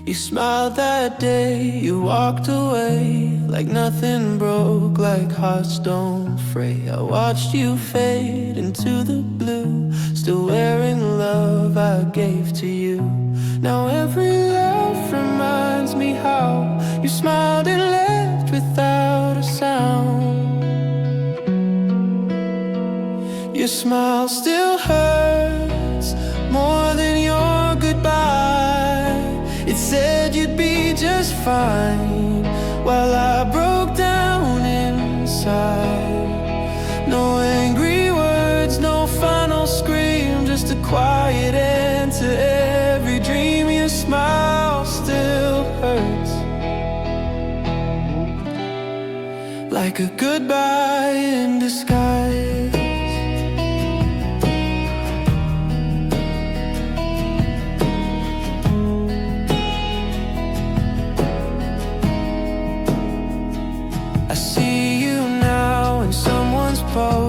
You smiled that day, you walked away like nothing broke, like hearts don't fray. I watched you fade into the blue, still wearing the love I gave to you. Now every laugh reminds me how you smiled and left without a sound. Your smile still hurts more than your goodbye. It said you'd be just fine while I broke down inside. No angry words, no final scream, just a quiet end to every dream. Your smile still hurts like a goodbye in disguise.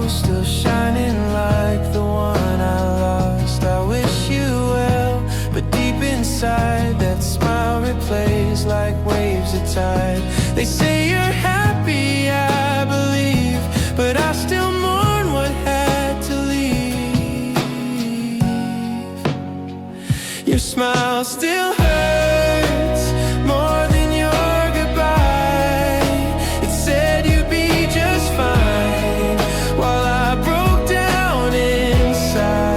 Still shining like the one I lost. I wish you well, but deep inside that smile replays like waves of tide. They say you're happy, I believe, but I still mourn what had to leave. Your smile still hurts more than your goodbye. It said you'd be just fine while I broke down inside.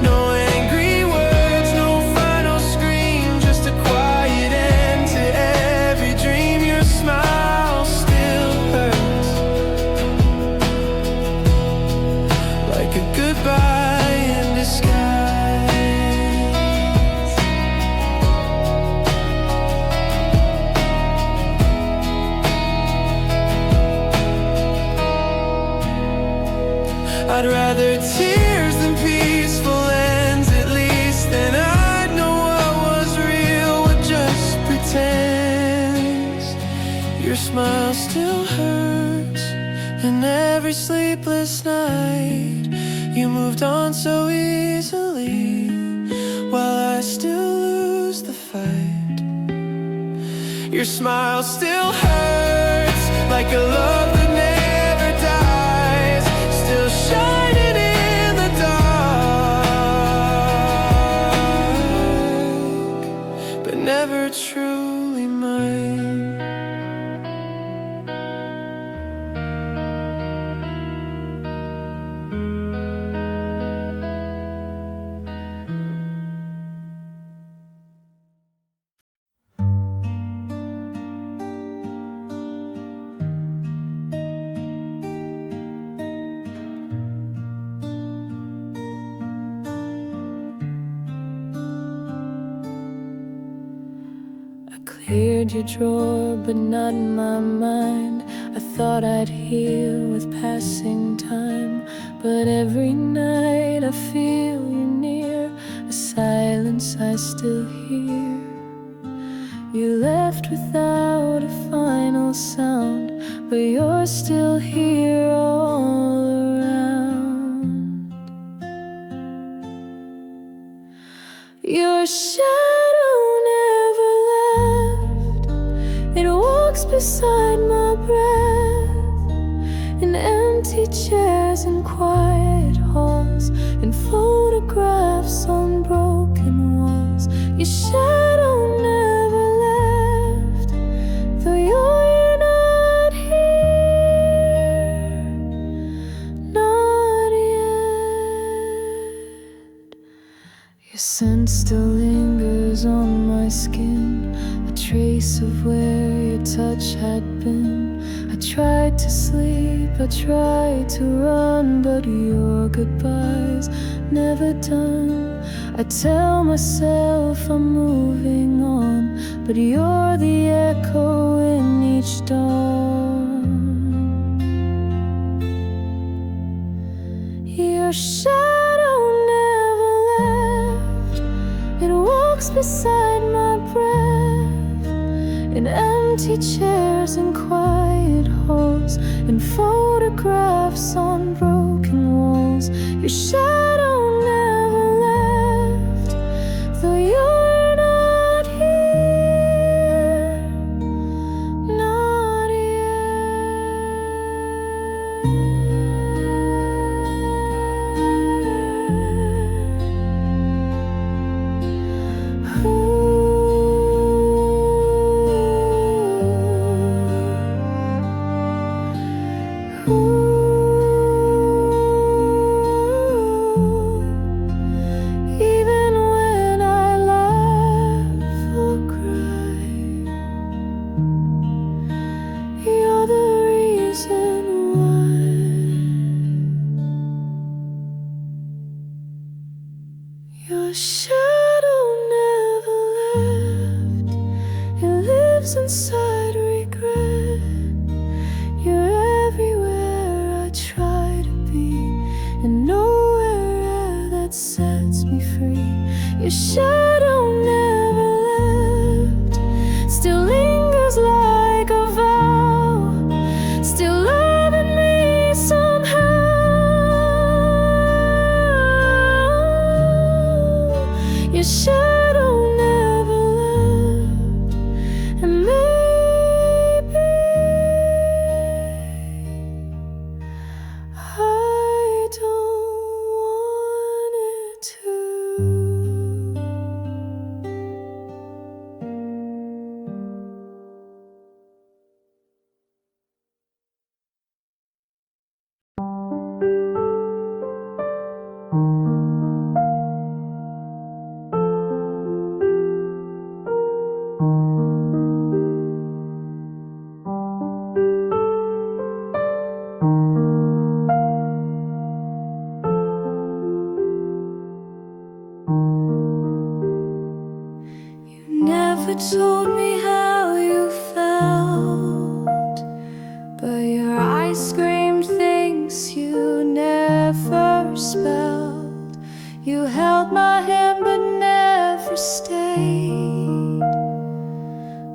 No angry words, no final scream, just a quiet end to every dream. Your smile still hurts like a goodbye in disguise. I'd rather tears than peaceful ends, at least then I'd know what was real, what just pretends. Your smile still hurts, and every sleepless night you moved on so easily, while I still lose the fight. Your smile still hurts like a love that never dies, still shining in the dark, but never truly mine. Cleared your drawer, but not my mind. I thought I'd heal with passing time, but every night I feel you near, a silence I still hear. You left without a final sound, but you're still here all around. Your shadow never left, it walks beside my breath, in empty chairs and quiet halls, in photographs on broken walls. Your shadow never left, though you're not here, not yet. Your scent still lingers on my skin, a trace of where your touch had been. I tried to sleep, I tried to run, but your goodbyes never done. I tell myself I'm moving on, but you're the echo in each dawn. Your shadow never left, it walks beside my breath, in empty chairs and quiet halls, in photographs on broken walls. Your shadow never left, though you're not here. told me how you felt, but your eyes screamed things you never spelled. You held my hand but never stayed.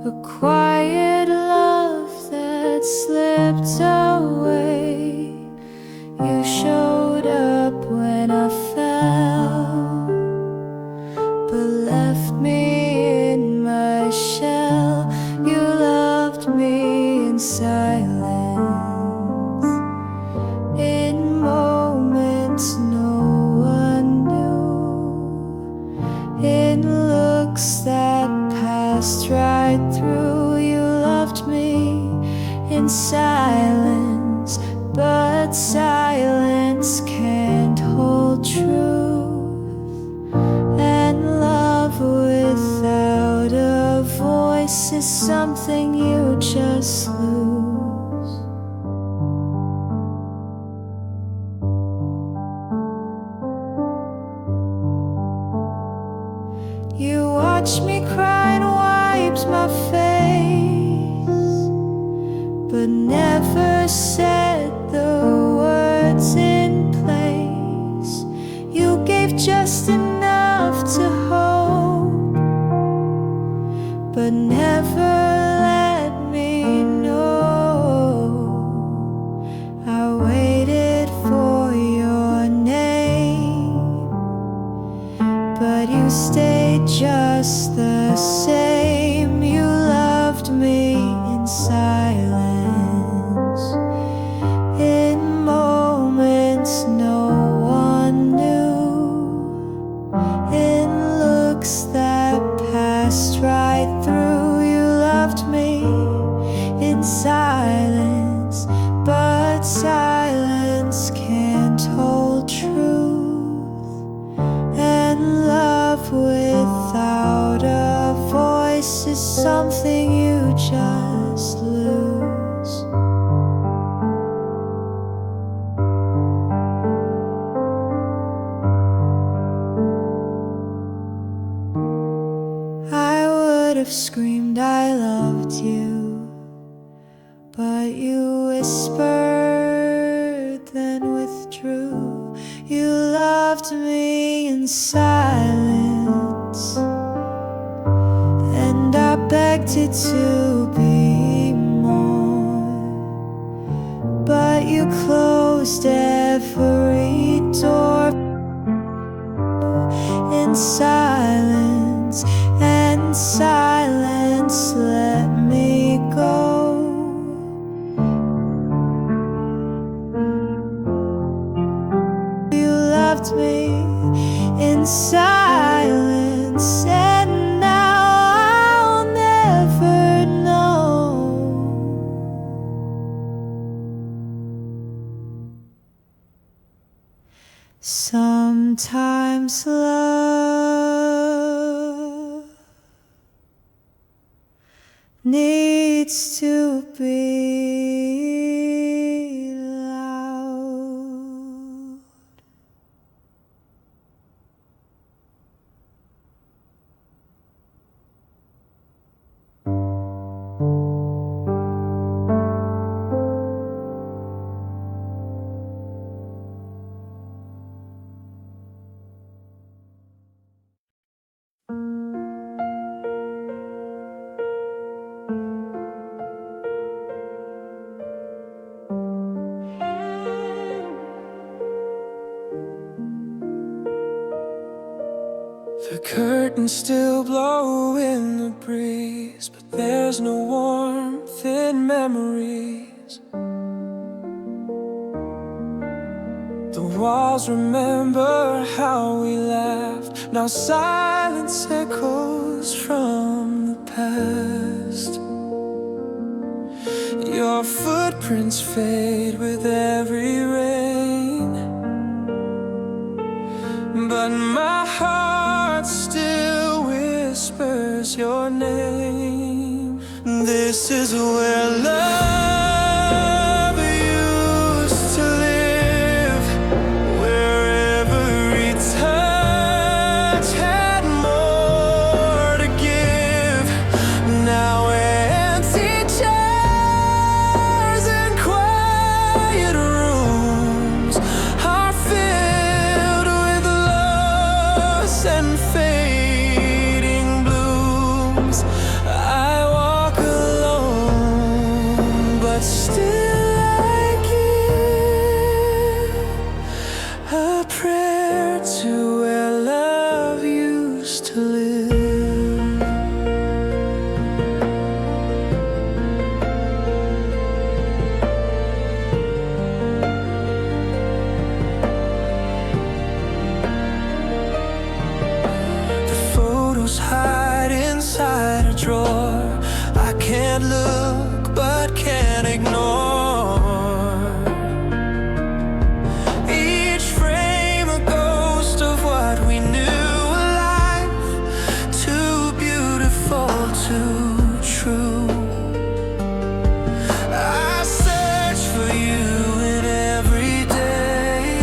A quiet love that slipped away. You showed up when I fell, but left me in my shell. You loved me in silence, in moments no one knew, in looks that passed right through. You loved me in silence, but silence can't hold truth, and love without a voice is something you just lose. You watched me cry and wiped my face, but never said the words in place. You gave just enough to hope, but never let me know. I waited for your name, but you stayed just the same. You loved me in silence, in moments no one knew, in looks that passed right through. You loved me in silence, but silence can't hold truth, and love without a voice is something you just lose. I would have screamed I loved you, but you whispered, then withdrew. You loved me in silence, and I begged it to be more, but you closed every door in silence, and silence let me go. You loved me in silence, and now I'll never know. Sometimes love needs to be loud. The curtains still blow in the breeze, but there's no warmth in memories. The walls remember how we laughed. Now silence echoes from the past. Your footprints fade with every rain, but my heart still whispers your name. This is where love used to live, where every touch had more to give. but can't ignore. Each frame a ghost of what we knew alive, too beautiful, too true. I search for you in every day,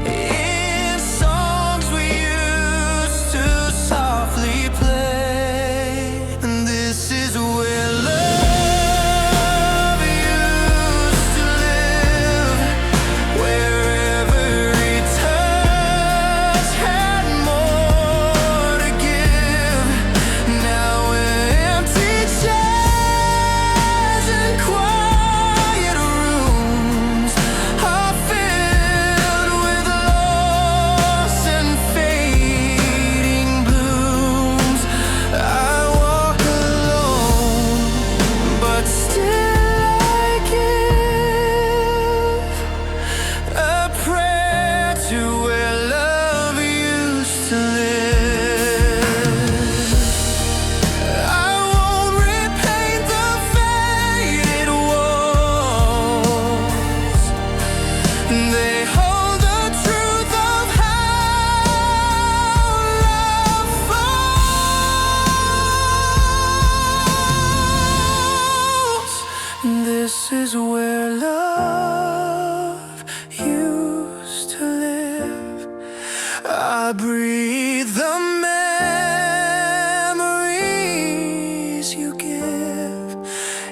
in songs we used to softly play. And this is where love used to live, where every touch had more to give. Now empty chairs and quiet rooms are filled with loss and fading blooms. I walk alone, but still I give a prayer to where love used to live. I won't repaint the faded walls. They hold the truth of how love falls. This is where love used to live. I breathe the memories you give.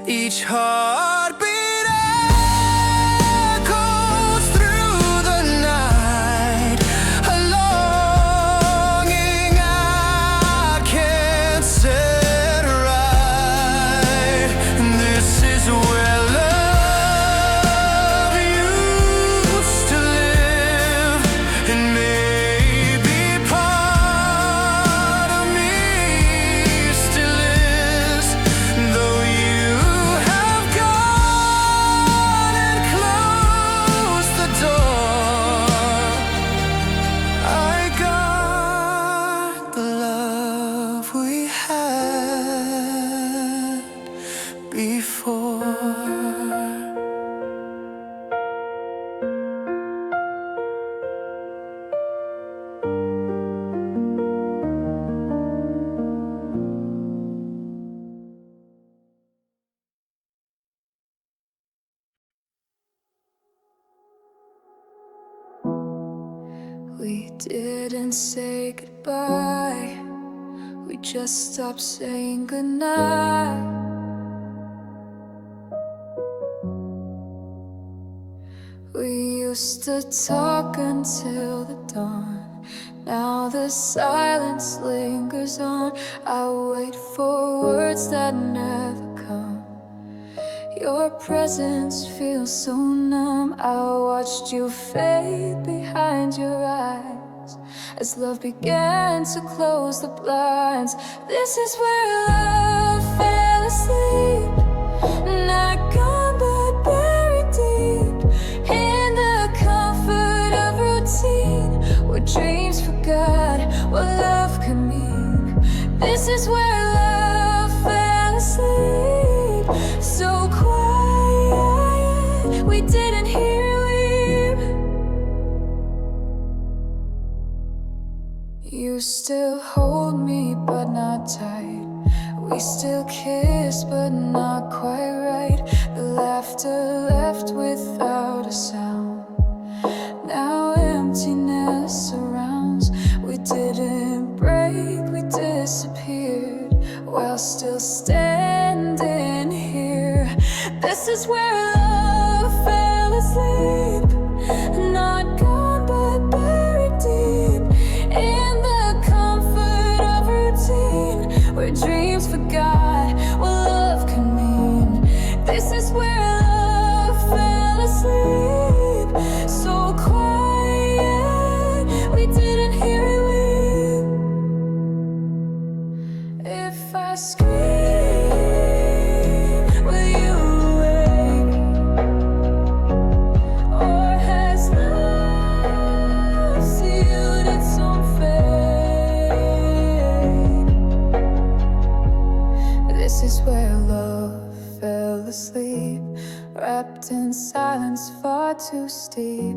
Each heartbeat echoes through the night, a longing I can't set right. This is where love used to live, and maybe part of me still is, though you have gone and closed the door. I got the love we had before. We didn't say goodbye, we just stopped saying goodnight. We used to talk until the dawn. Now the silence lingers on. I wait for words that never come. Your presence feels so numb. I watched you fade behind your eyes as love began to close the blinds. This is where love fell asleep, not gone but buried deep in the comfort of routine, where dreams forgot what love could mean. This is where love fell asleep, so quiet we didn't hear a weep. You still hold me but not tight. We still kiss but not quite right. The laughter left without a sound. Now emptiness surrounds. We didn't break, we disappeared while still standing here. This is where love fell asleep, not gone but buried deep in the comfort of routine, where dreams forgot what love can mean. This is where love fell asleep, so quiet we didn't hear it weep. If I scream, will you wake? Or This is where love fell asleep, wrapped in silence far too steep.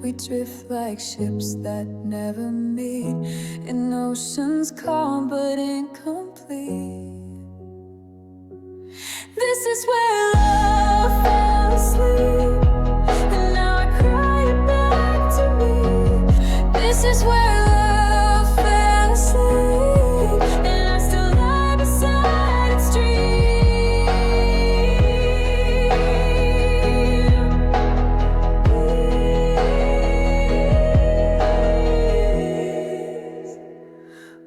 We drift like ships that never meet, in oceans calm but incomplete. This is where love fell asleep, and now I cry it back to me. This is where love fell asleep, and I still lie beside its dream. Please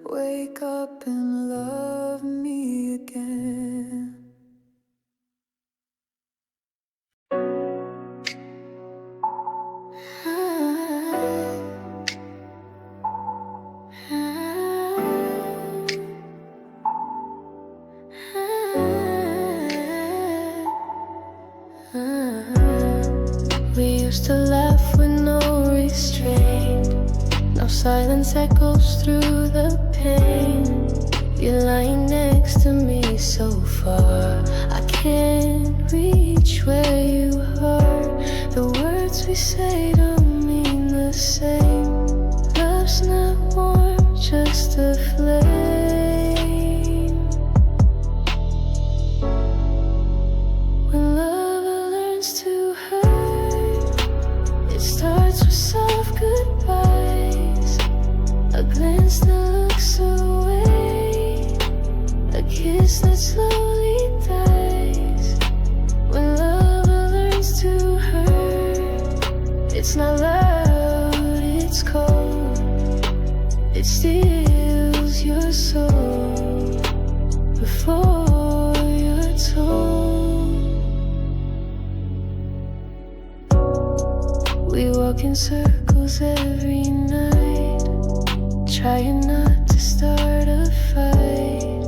wake up and love me again. We used to laugh with no restraint. Now silence echoes through the pain. You're lying next to me so far, I can't reach where you are. The words we say don't mean the same. Love's not warm, just a flame. When love learns to hurt, it starts with soft goodbyes, a glance that looks away, a kiss that slowly dies. When love learns to hurt, it's not loud, it's cold. It steals your soul before you're told. We walk in circles every night, trying not to start a fight,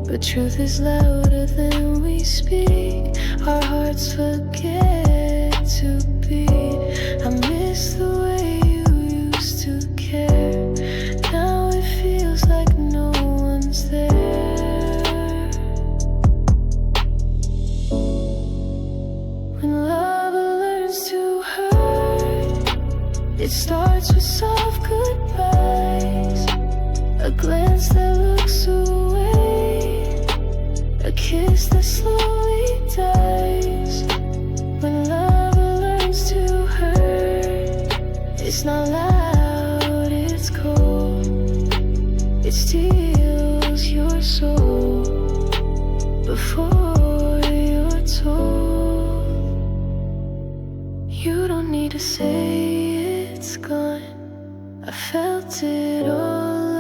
but truth is louder than we speak. Our hearts forget to beat. I miss the way you used to care. Now it feels like no one's there. When love learns to hurt, it starts with soft goodbyes, a glance that looks away, a kiss that slowly dies. When love learns to hurt, it's not loud, it's cold. It steals your soul before you're told. You don't need to say it's gone, I felt it all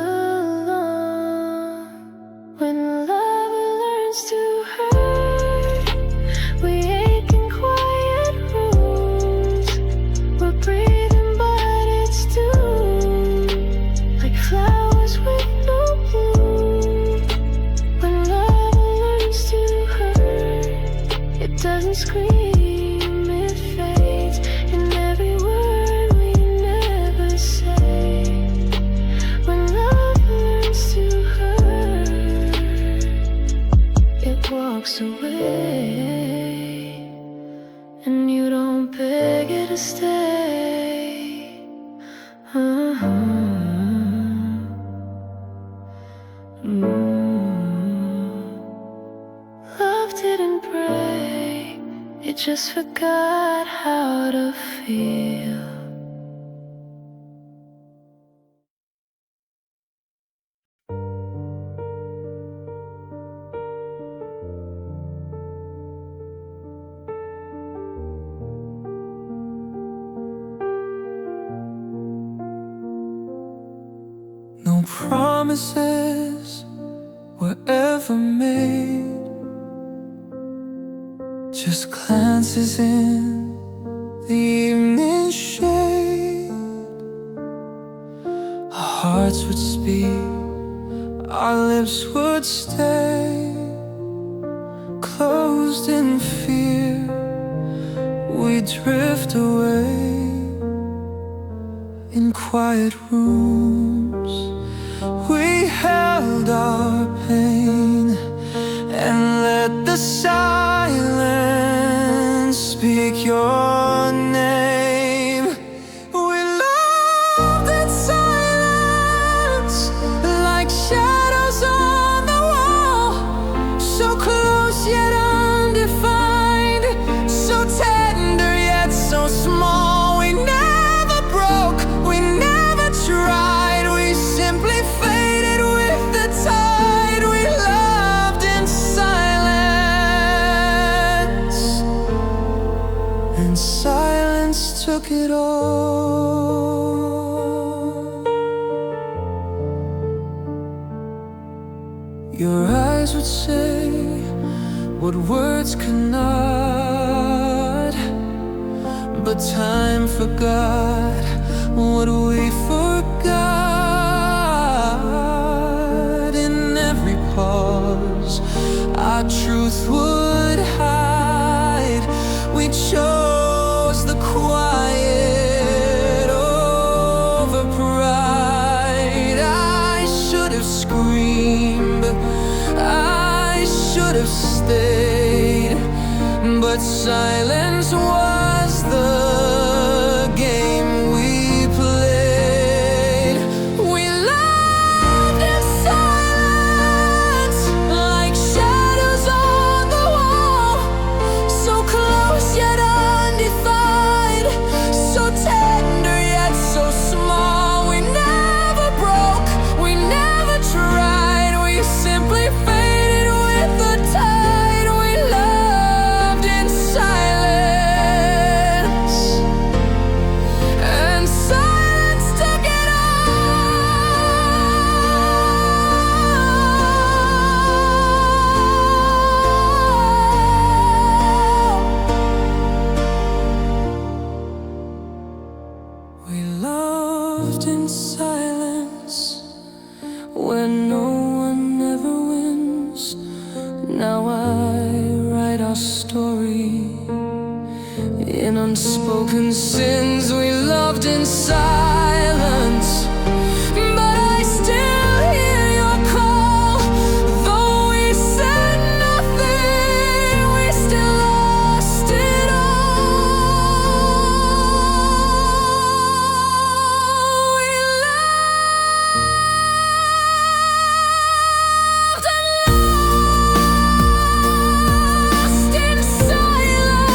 along. When love learns to hurt, we ache in quiet rooms. We're breathing but it's doomed, like flowers with no bloom. When love learns to hurt, it doesn't scream, it fades in every word we never say. When love learns to hurt, it walks away, and you don't beg it to stay. Love didn't break, it just forgot how to feel. No promises were ever made, just glances in the evening shade. Our hearts would speak, our lips would stay closed in fear. We drift away in quiet rooms. We held our pain and let took it all. Your eyes would say what words cannot, but time forgot what we forgot. In every pause our truth would hide. We chose the quiet over pride. I should have screamed, I should have stayed, but silence was the game we played. We loved in silence, like shadows on the wall, so close yet undefined, so tender yet so small. We never broke, we never tried, we simply faded with the tide. We loved in silence, and silence took it all. We loved in silence, when no one ever wins. Now I write our story in unspoken sins. We loved in silence, but I still hear your call. Though we said nothing, we still lost it all. We loved and lost in silence.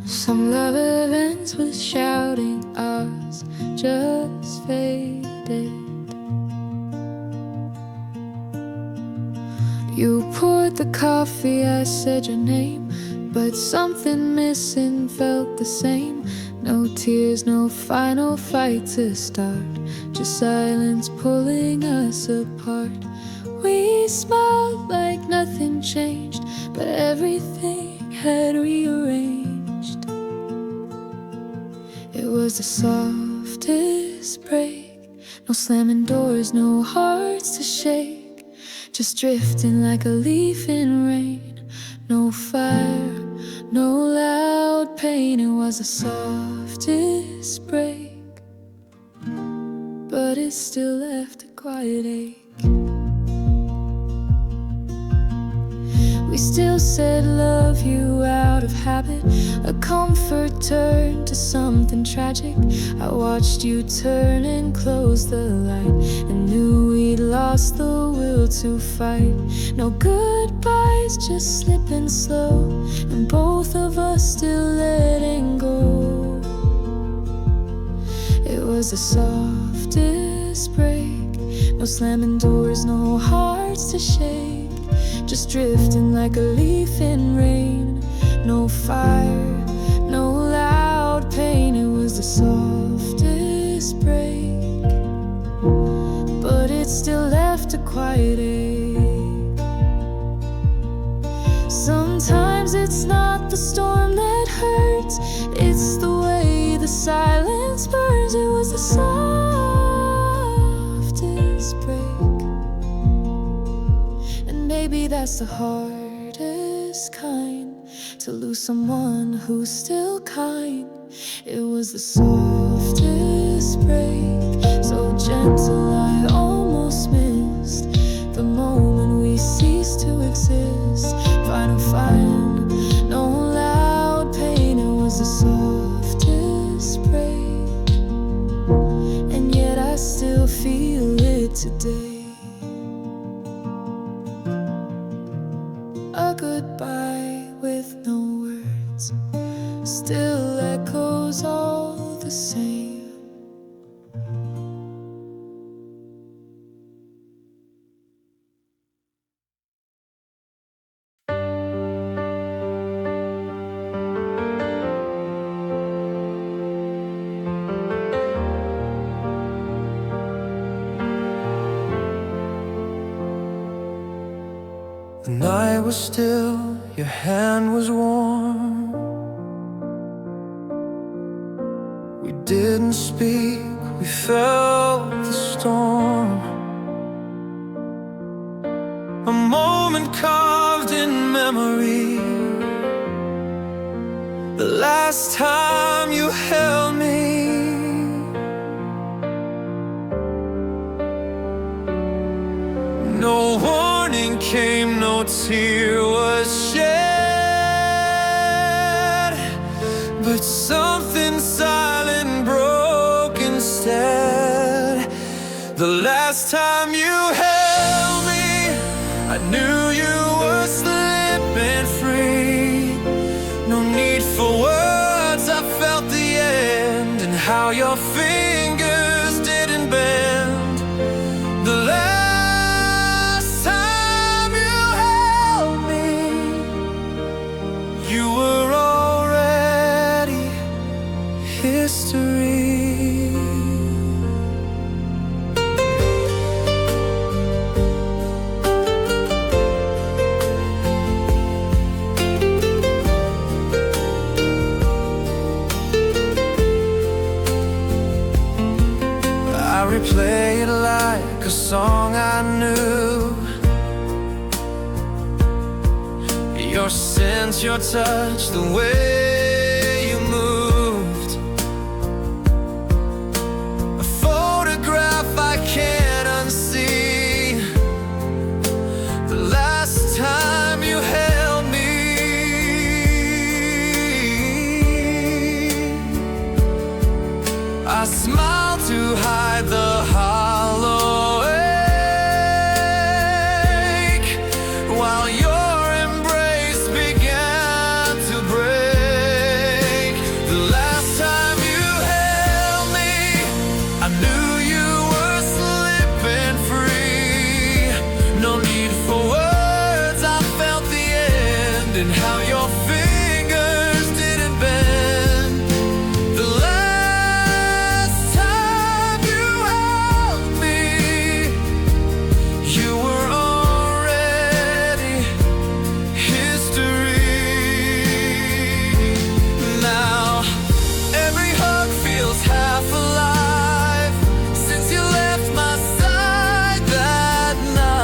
Some love events with shouting, ours just faded. You poured the coffee, I said your name, but something missing felt the same. No tears, no final fight to start, just silence pulling us apart. We smiled like nothing changed, but everything had rearranged. It was the softest break, no slamming doors, no hearts to shake, just drifting like a leaf in rain. No fire, no loud pain. It was the softest break, but it still left a quiet ache. We still said love you out of habit, a comfort turned to something tragic. I watched you turn and close the light, and knew we'd lost the will to fight. No goodbyes, just slipping slow, and both of us still letting go. It was the softest break, no slamming doors, no hearts to shake, just drifting like a leaf in rain. No fire, no loud pain. It was the softest break, but it still left a quiet ache. Sometimes it's not the storm that hurts, it's the way the silence burns. It was the softest break, and maybe that's the hardest kind, to lose someone who's still kind. It was the softest break, so gentle I almost missed the moment we ceased to exist. Final today. A goodbye with no words still echoes all the same. The night was still, your hand was warm. We didn't speak, we felt the storm. A moment carved in memory, the last time you held me. No warning came, no tear was shed, but something silent broke instead. The last time you held me, I knew you were slipping free. No need for words, I felt the end, and how your fingers didn't bend. The last time you held me, you were already history. I replay it like a song I knew. Your scent, your touch, the way you moved. A photograph I can't unsee. The last time you held me, I smiled to hide the hollow ache, while your embrace began to break. The last time you held me, I knew you were slipping free. No need for words, I felt the end, and how your fingers didn't bend. The last time you held me, you were already history. Now every hug feels half alive since you left my side that night.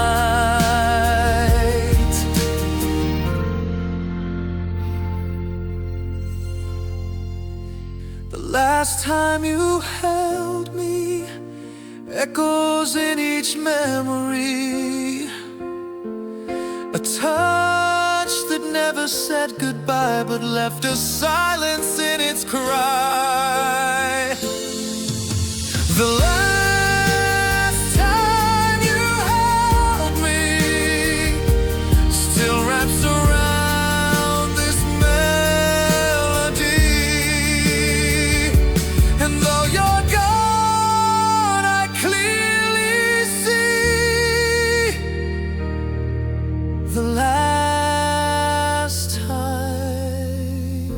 The last time you held me echoes in each memory. A touch that never said goodbye, but left a silence in its cry. The last time you held me still wraps around this melody. And though you're gone, I clearly see the last time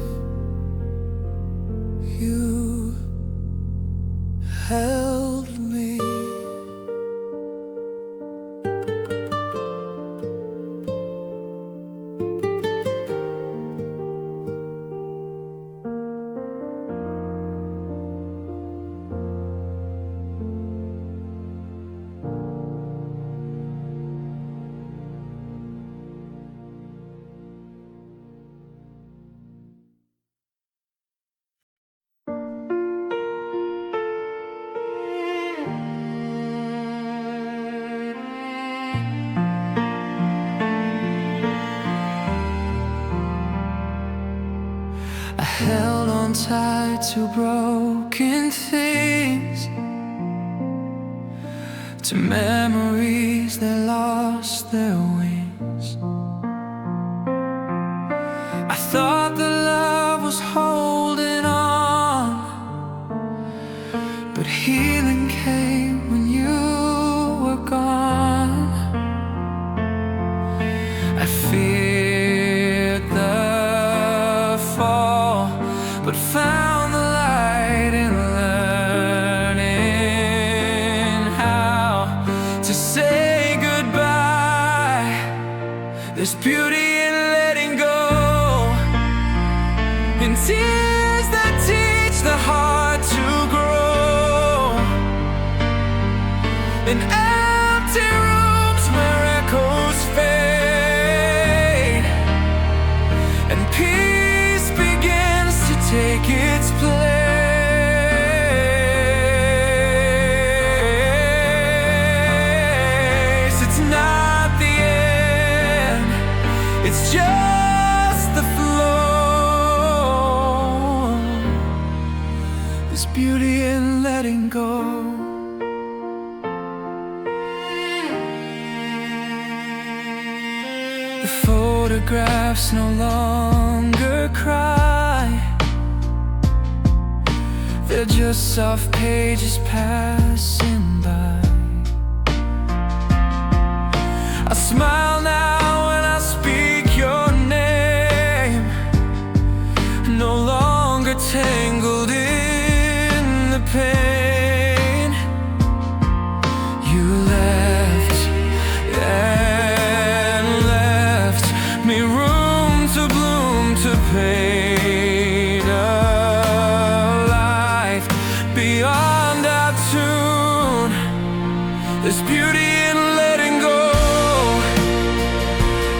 you held me. I held on tight to broken things, to to memories that lost their wings. I thought that love was holding on, but healing came when you were gone. I feared the fall, but found the light in learning how to say goodbye. There's beauty in letting go, in tears that teach the heart to grow, in empty rooms where echoes fade, and peace begins to take its place. It's not the end, it's just the flow. There's beauty in letting go. The photographs no longer cry, they're just soft pages passing by. I smile now when I speak your name, no longer tangled in the pain. You left and left me room to bloom, to paint a life beyond our tune. There's beauty in letting go,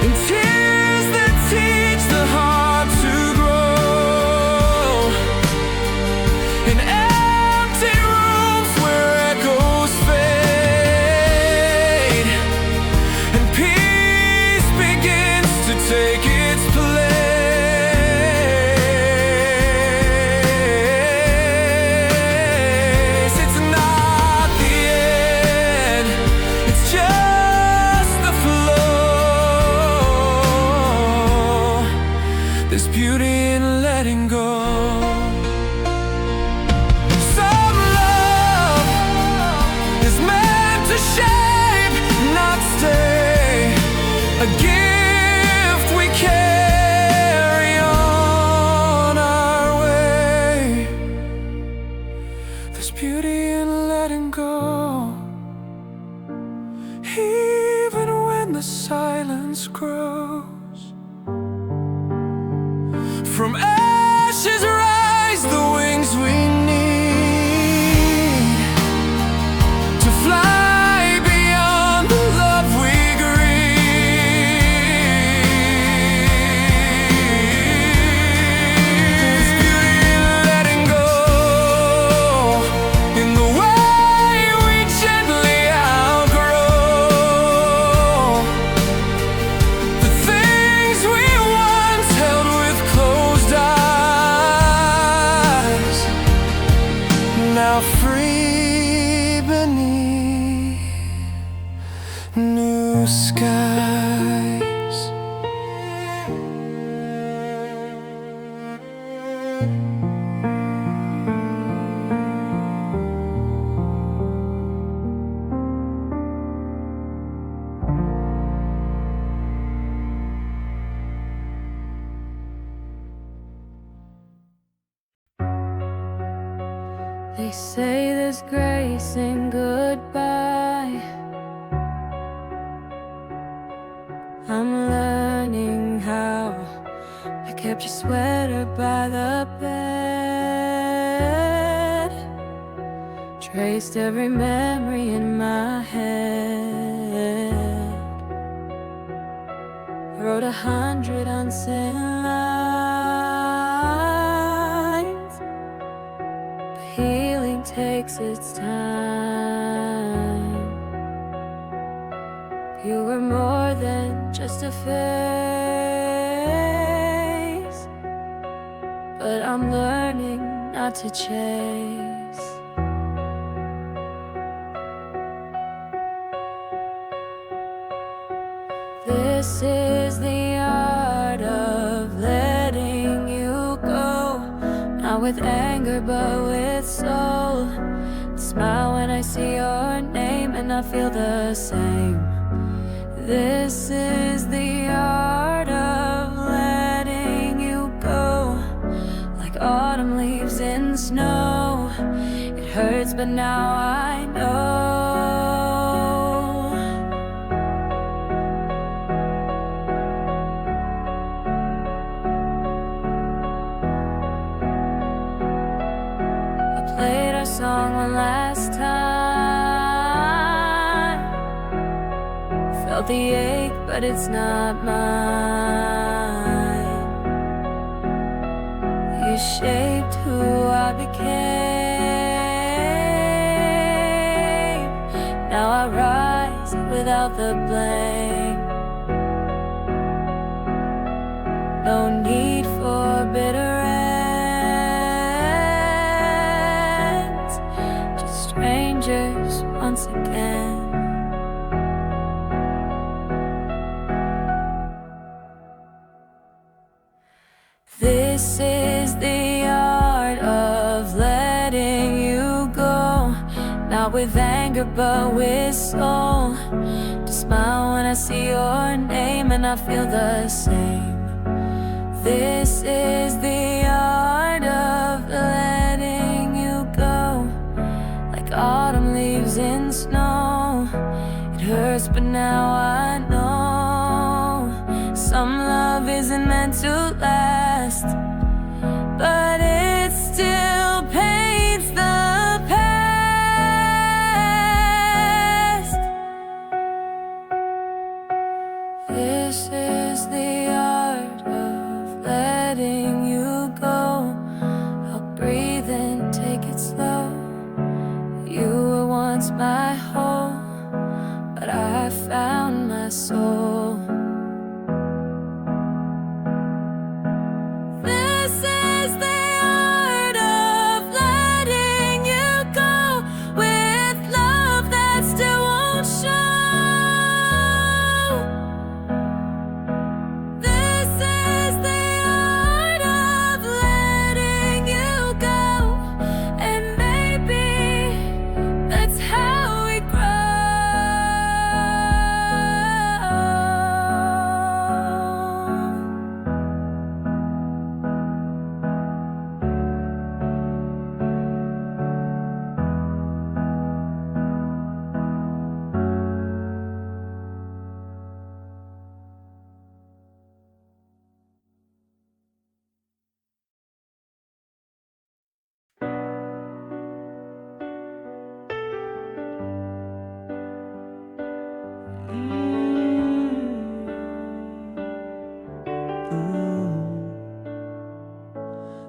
in tears that teach the heart to grow, in empty rooms where echoes fade, and peace begins to take its place. It's not the end, it's just the flow. There's beauty in letting go. Some love is meant to shape, not stay, a gift we carry on our way. There's beauty in letting go, even when the silence grows. From ashes rise the wings we need to fly beyond the love we grieve. There's beauty in letting go, in the way we gently outgrow the things we once held with closed eyes, now free beneath new skies. They say there's grace in goodbye. I'm learning how. I kept your sweater by the bed, traced every memory in my head, wrote 100 unsent lines. But healing takes its time. You were more than just a face, but I'm learning not to chase. This is the art of letting you go, not with anger but with soul. Smile when I see your name and I feel the same. This is the art of letting you go, like autumn leaves in snow. It hurts but now I know. Played our song one last time. Felt the ache, but it's not mine. You shaped who I became. Now I rise without the blame. No need for bitter once again. This is the art of letting you go, not with anger but with soul. To smile when I see your name and I feel the same. This is the art of letting you go, like autumn leaves in snow. It hurts but now I know. Some love isn't meant to last, but it still paints the past. This is the art of letting you go. I'll breathe and take it slow. You were once my whole, but I found my soul. This is the art of letting you go, with love that still won't show. This is the art of letting you go, and maybe that's how we grow.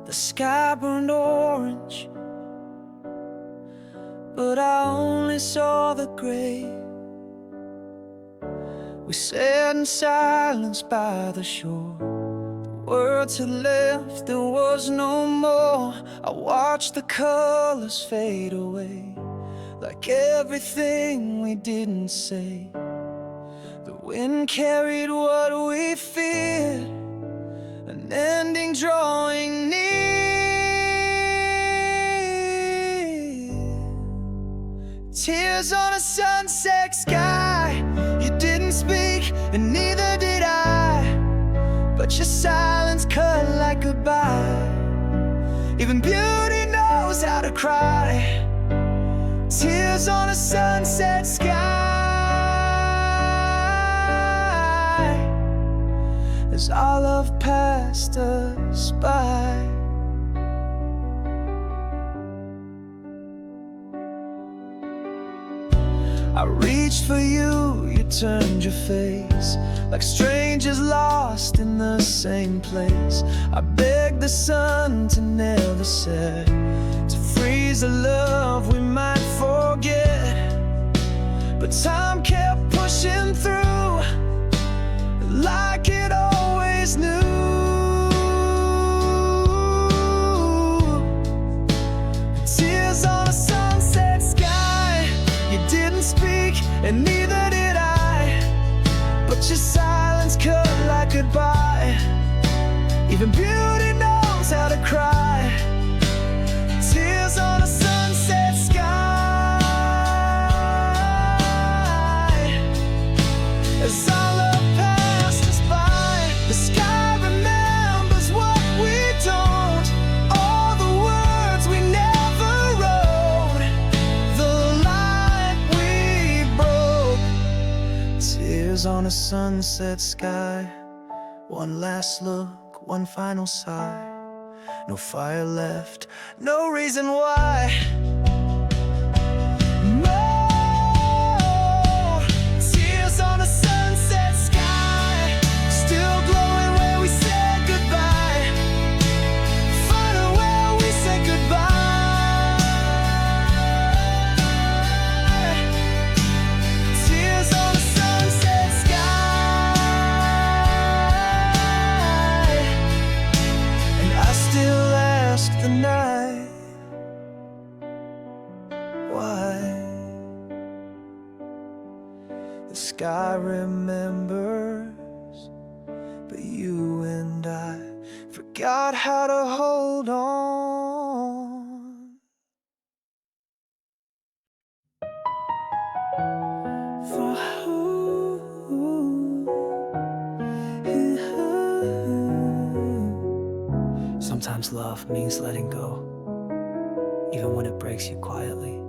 The sky burned orange, but I only saw the gray. We sat in silence by the shore. The words had left, there was no more. I watched the colors fade away, like everything we didn't say. The wind carried what we feared, an ending drawing near. Tears on a sunset sky. You didn't speak, and neither did I, but your silence cut like goodbye. Even beauty knows how to cry. Tears on a sunset sky, as our love passed us by. I reached for you, you turned your face, like strangers lost in the same place. I begged the sun to never set, to freeze a love we might forget. But time kept pushing through, like it always knew. Tears on a sunset sky. You didn't speak, and neither did I, but your silence Tears on a sunset sky. One last look, one final sigh. No fire left, no reason why. No tears on a sunset sky, still glowing where we said goodbye. Final where we said goodbye. Tears on a sunset sky, and I still ask the night, why? The sky remembers, but you and I forgot how to hold on. For who? Sometimes love means letting go, even when it breaks you quietly.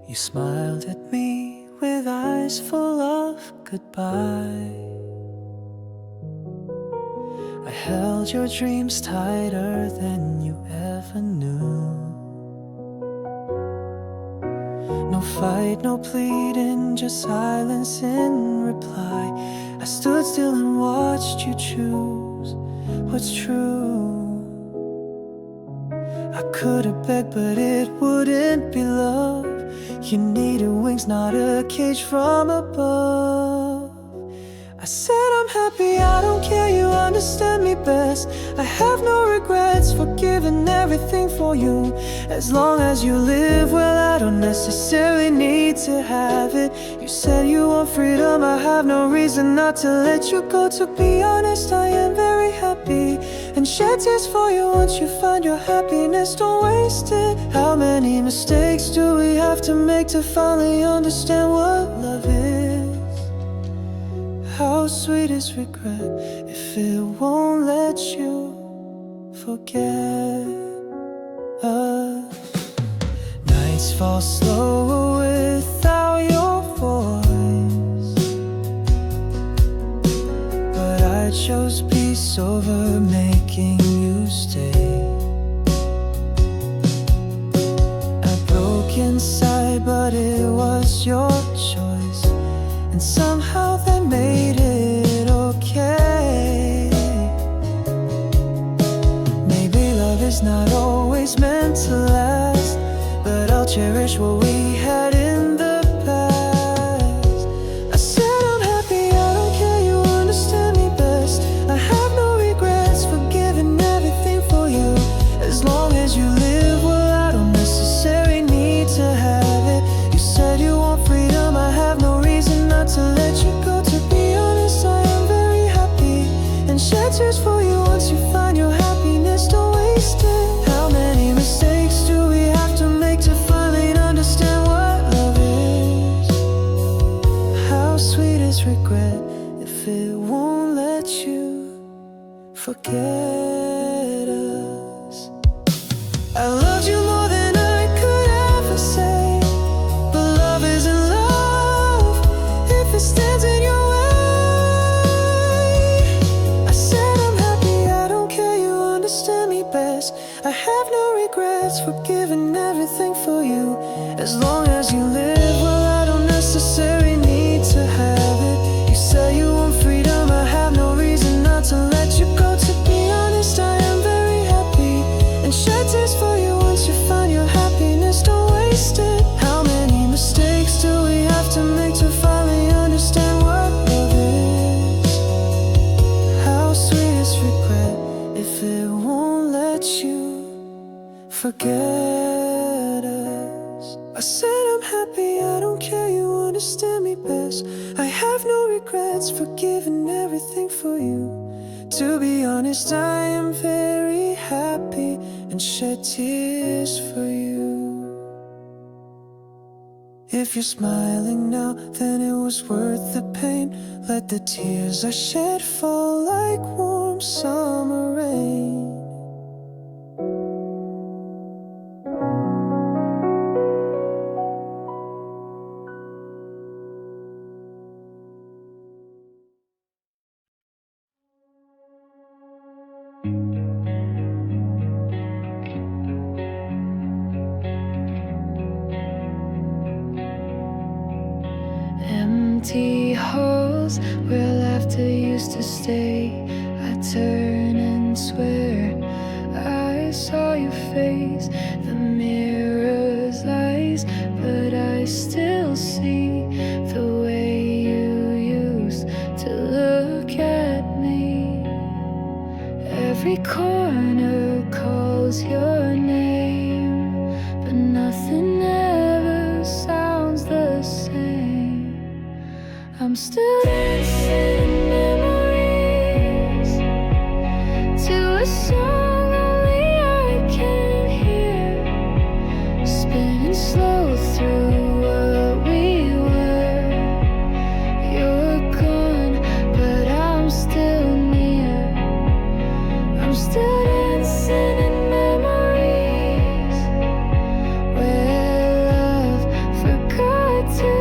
You smiled at me with eyes full of goodbye. I held your dreams tighter than you ever knew. No fight, no pleading, just silence in reply. I stood still and watched you choose what's true. I could have begged, but it wouldn't be love. You needed wings, not a cage from above. I said I'm happy, I don't care, you understand me best. I have no regrets for giving everything for you. As long as you live well, I don't necessarily need to have it. You said you want freedom, I have no reason not to let you go. To be honest, I am very happy and shed tears for you. Once you find your happiness, don't waste it. How many mistakes do we have to make to finally understand what love is? How sweet is regret if it won't let you forget us. Nights fall slower without your voice, but I chose peace over making you stay. I broke inside, but it was your choice, and somehow that made it okay. Maybe love is not always meant to last, but I'll cherish what we had in the past. I said I'm happy, I don't care, you understand me best. I have no regrets for giving everything for you. As long as you live well, I don't necessarily need to have it. You said you want freedom, I have no reason not to let you go. To be honest, I am very happy and shed tears for you. Once you find your happiness, don't waste it. How many mistakes do we have to make to finally understand what love is? How sweet is regret if it won't let you forget us. I loved you more than I could ever say, but love isn't love if it stands in your way. I said I'm happy, I don't care, you understand me best. I have no regrets for giving everything for you. As long as you live well, I don't necessarily need to have it. You say you want freedom, I have no reason not to let you go. To be honest, I am very happy and shed tears for you. Once you find your happiness, don't waste it. How many mistakes do we have to make to finally understand what love is? How sweet is regret if it won't let you forget us. I said I'm happy, I don't care, you understand me best. I have no regrets for giving everything for you. To be honest, I am very happy and shed tears for you. If you're smiling now, then it was worth the pain. Let the tears I shed fall like warm summer rain. empty halls where laughter used to stay. I turn and swear I saw your face, the mirror's lies, but I still see the way you used to look at me. Every corner calls your name, but nothing ever sounds the same. I'm still dancing in memories to a song only I can hear, spinning slow through what we were. You're gone, but I'm still near. I'm still dancing in memories where love forgot to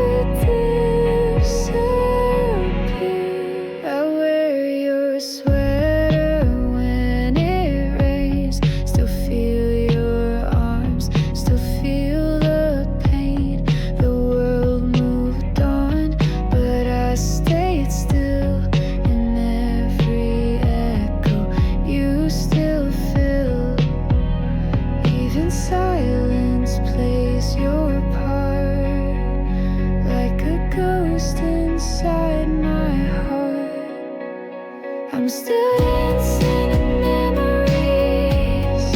disappear. I wear your sweater when it rains, still feel your arms, still feel the pain. The world moved on, but I stayed still. In every echo you still feel. Even silence plays your part, like a ghost inside my heart. I'm still dancing in memories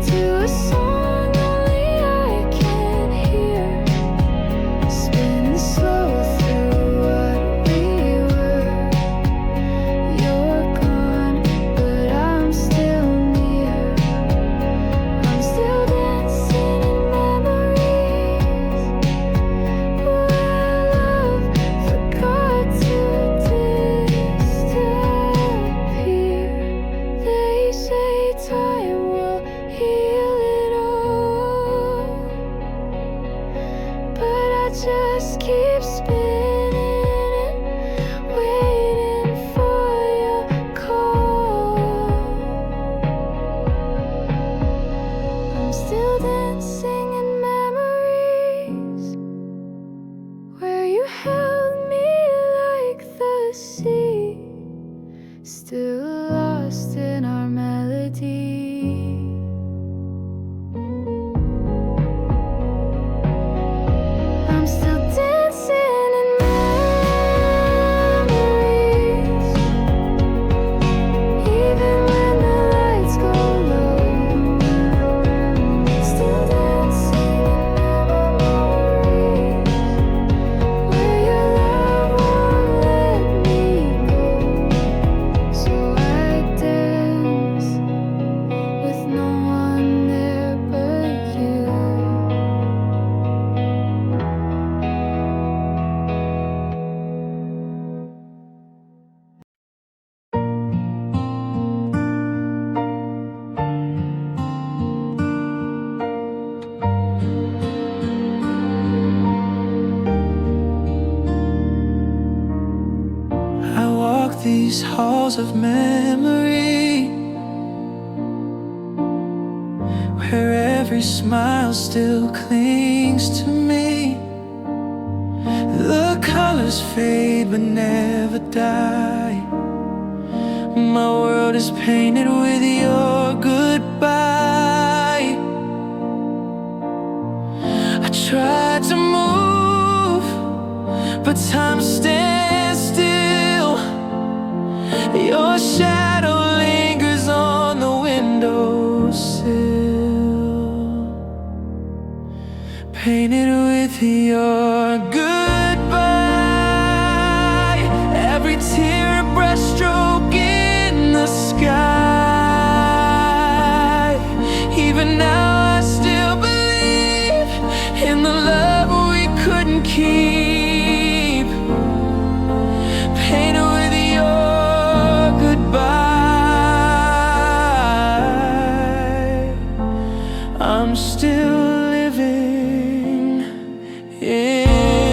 to a song only I can hear, spinning slow through what we were. You're gone, but I'm still near. I'm still dancing in memories where love forgot to disappear. They say time will heal it all, but I just keep spinning and waiting for your call. I'm still dancing in memories where you held me like the sea, still lost in our melody. I'm still dancing in memories, even when the lights go low. Still dancing in memories where your love won't let me go. So I dance with no one there but you. I walk these halls of memory where every smile still clings to me. The colors fade but never die. My world is painted with your goodbye. I tried to move, but time stands still. Your shadow lingers on the windowsill, painted with your goodbye. Every tear a brushstroke in the sky. Even now I still believe in the love we couldn't keep, painted with your goodbye. I'm still living in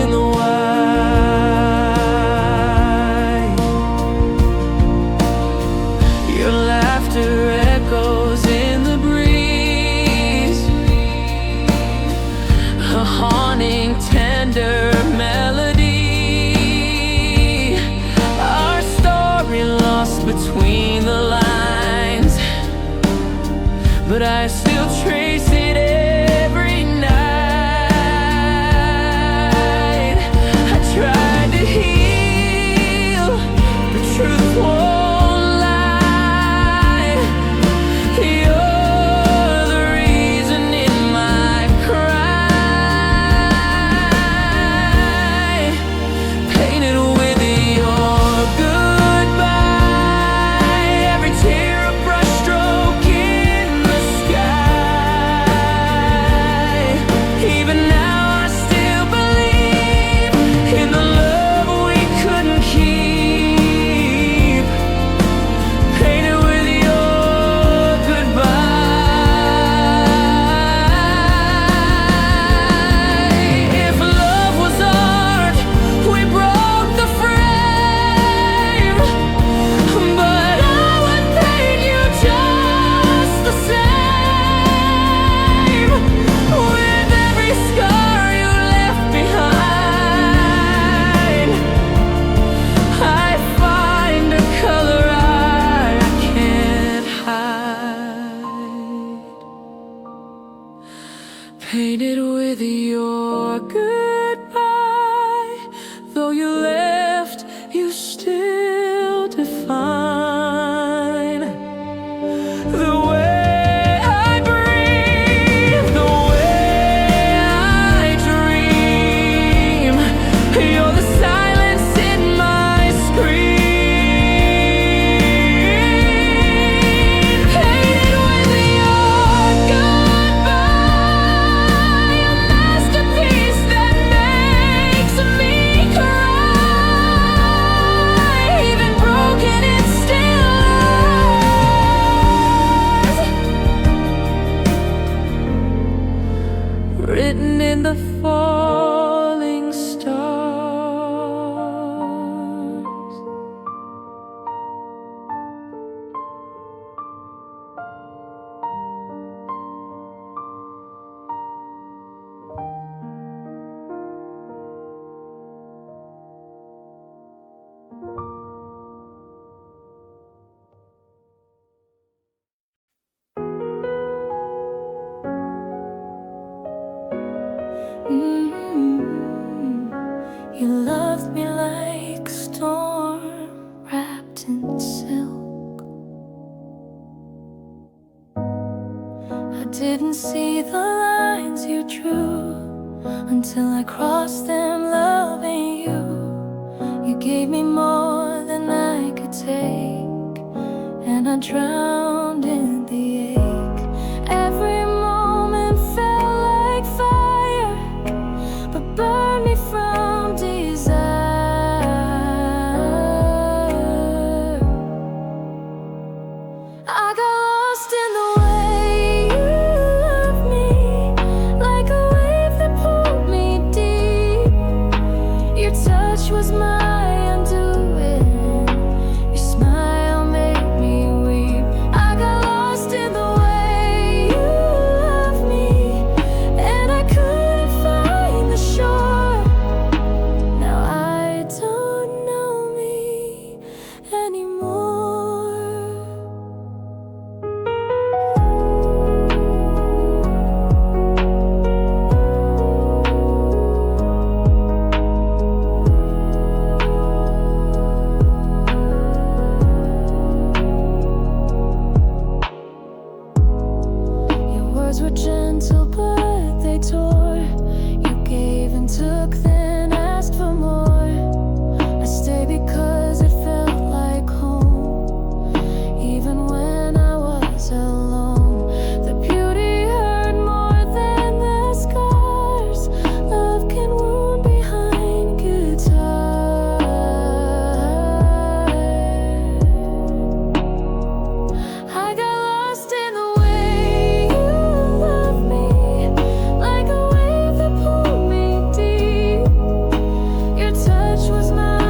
You loved me like a storm wrapped in silk. I didn't see the lines you drew until I crossed them loving you. You gave me more than I could take, and I drowned in the ache. Every moment felt like fire, but burned me from desire. I got lost in the way you loved me, like a wave that pulled me deep. Your touch was my undoing, your smile made me weep. I got lost in the way you loved me, and I couldn't find the shore. Now I don't know me anymore. Your words were gentle, but they tore. You gave and took, then asked for more. I stayed because it felt like home, even when I was alone. The beauty hurt more than the scars love can wound behind guitar. I got lost in the way you loved me, like a wave that pulled me deep. Your touch was my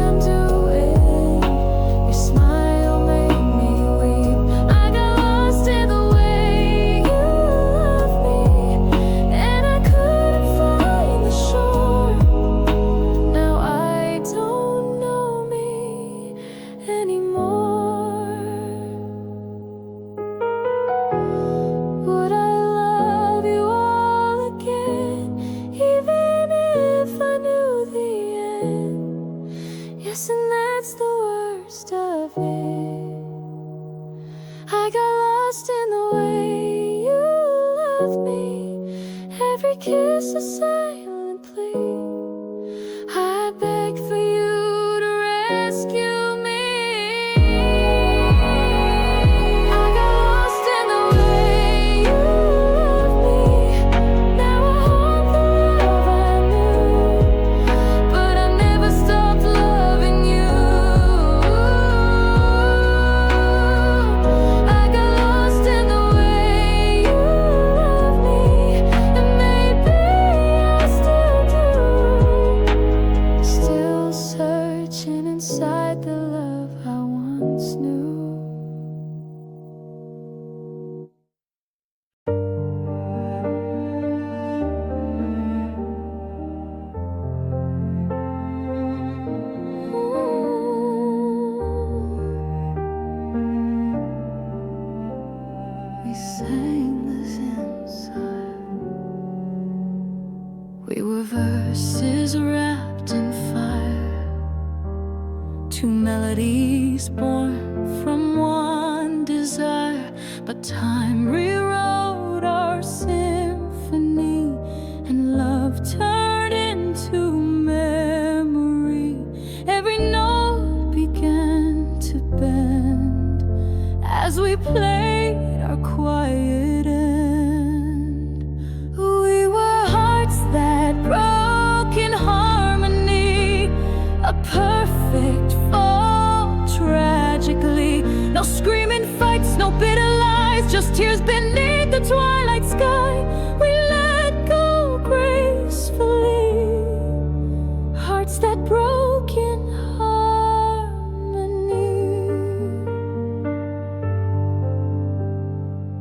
undoing, your smile made me weep. I got lost in the way you loved me, and I couldn't find the shore. Now I don't know me anymore. Would I love you all again, even if I knew the end? Yes, and that's the worst of it. I got lost in the way you loved me, every kiss a silent plea. I begged for you to rescue me. I got lost in the way you loved me. Now I haunt the love I knew, but I never stopped loving you. I got lost in the way you loved me, and maybe I still do. Still searching inside the love I once knew. We sang this inside. We were verses wrapped in fire, two melodies born from one desire. But time rewrote our symphony, and love turned into memory. Every note began to bend as we played our quiet end. We were hearts that broke in harmony, a perfect fall tragically. No screaming fights, no bitter lies, just tears beneath the twilight sky. We let go gracefully, hearts that broke in harmony.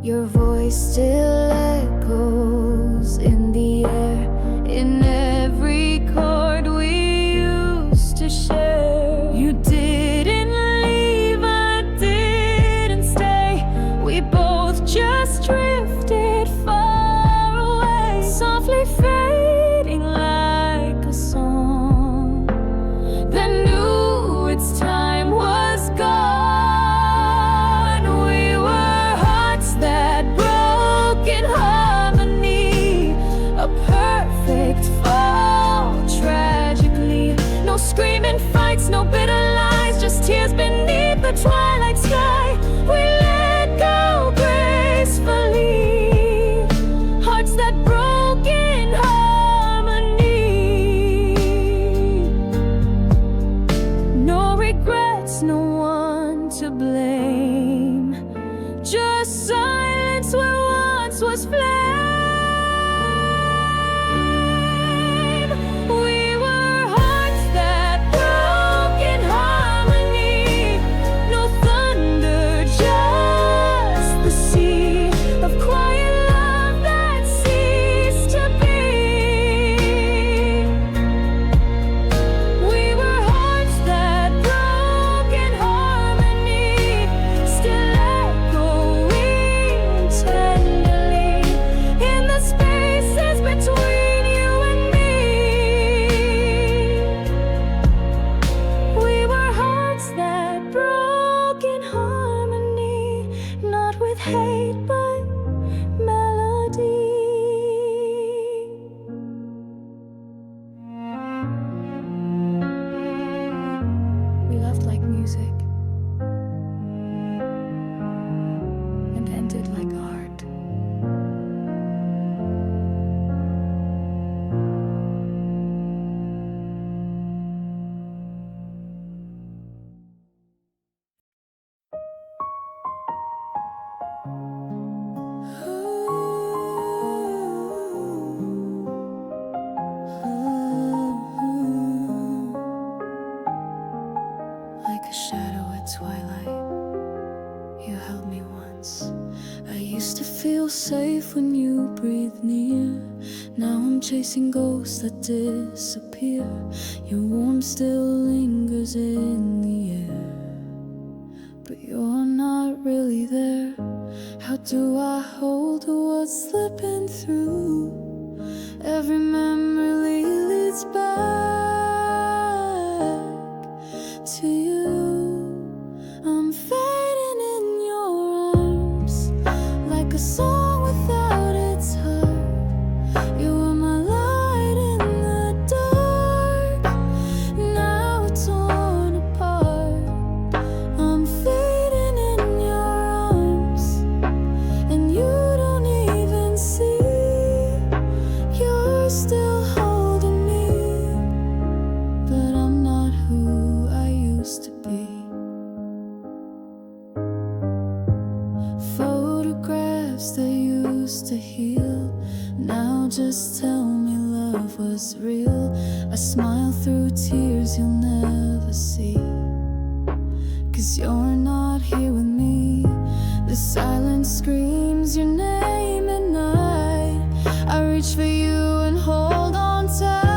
Your voice still echoes in the air, in every chord we used to share. You didn't leave, I didn't stay. We both just drifted far away, softly fading screaming fights, no bitter lies, just tears beneath the twilight sky. We let go gracefully, hearts that broke in harmony. No regrets, no one to blame, just silence where once was flame. We were hearts that broke in harmony. No thunder, just the sea of quiet love that ceased to be. We were hearts that broke in harmony, still echoing tenderly in the spaces between you and me. We were hearts that broke in harmony, not with hate but melody. We loved like music and ended like art. Like a shadow at twilight, you held me once. I used to feel safe when you breathed near. Now I'm chasing ghosts that disappear. Your warmth still lingers in the air, but you're not really there. How do I hold what's slipping through? Every memory leads back to you. I'm fading in your arms, like a song without its heart. You were my light in the dark, now it's torn apart. I'm fading in your arms, and you don't even see. You're still holding me, but I'm not who I used to be. Photographs that used to heal, now just tell me love was real. I smile through tears you'll never see, 'cause you're not here with me. The silence screams your name at night. I reach for you and hold on tight.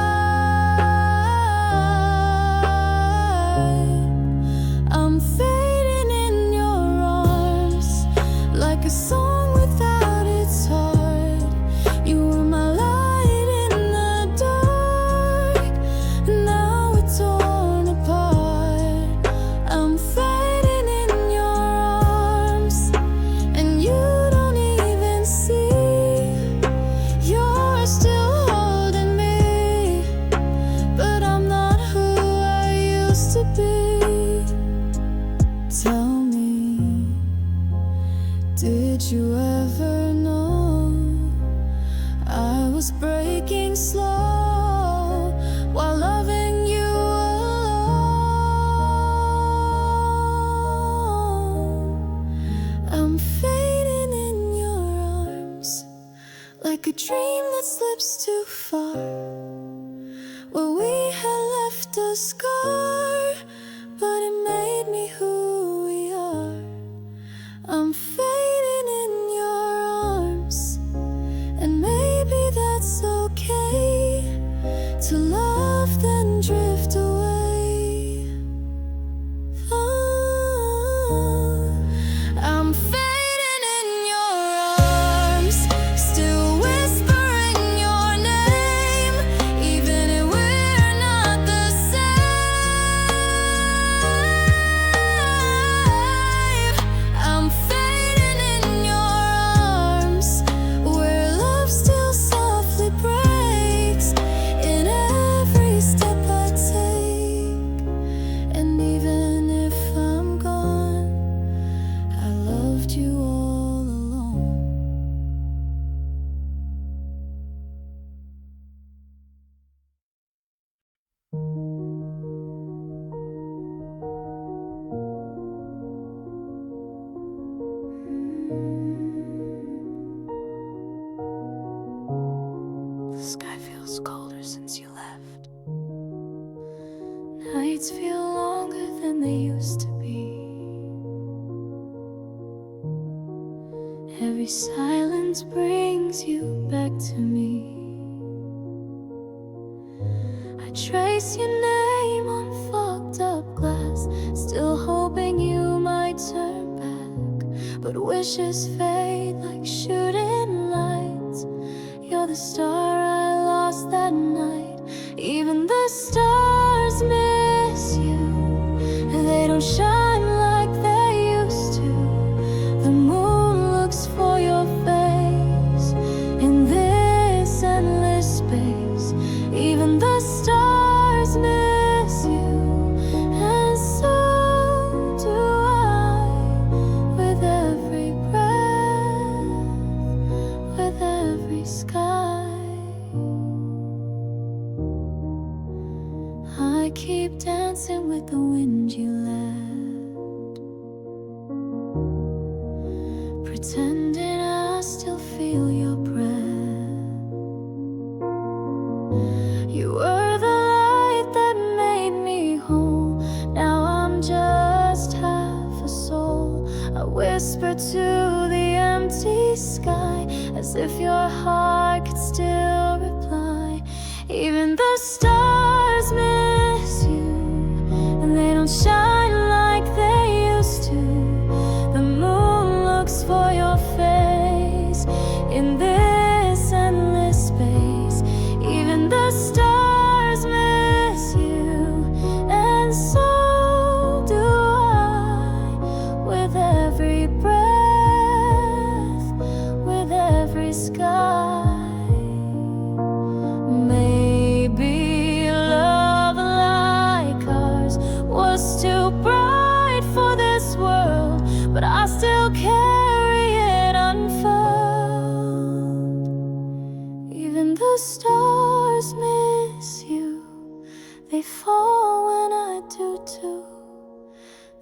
I'm fading in your arms, like a song without its heart. You were my light in the dark, now it's torn apart. I'm fading in your arms, and you don't even see. You're still holding me, but I'm not who I used to be. Tell me, did you ever know I was breaking slow while loving you alone? I'm fading in your arms, like a dream that slips too far, where we had left a scar, but it made me who we are. I'm fading in your arms, and maybe that's okay, to love then drift away. I'm fading in your arms, still whispering your name, even if we're not the same. since you left. Nights feel longer than they used to be. Every silence brings you back to me. I trace your name on fogged up glass, still hoping you might turn back. But wishes fade like shooting lights. You're the star I lost that night. Even the stars miss you, and they don't shine like they used to. The moon looks for your face in this endless space. Even the stars miss you, and so do I. With every breath, with every sky, I keep dancing with the wind you left, pretending I still feel your breath. You were the light that made me whole. Now I'm just half a soul. I whisper to the empty sky, as if your heart could still reply. Even the stars miss you, and they don't shine like they used to. The moon looks for your face in this endless space. Even the stars miss you, and so do I. With every breath, with every sky. Maybe love like ours was too bright for this world, but I still carry it unfurled. Even the stars miss you, they fall when I do too.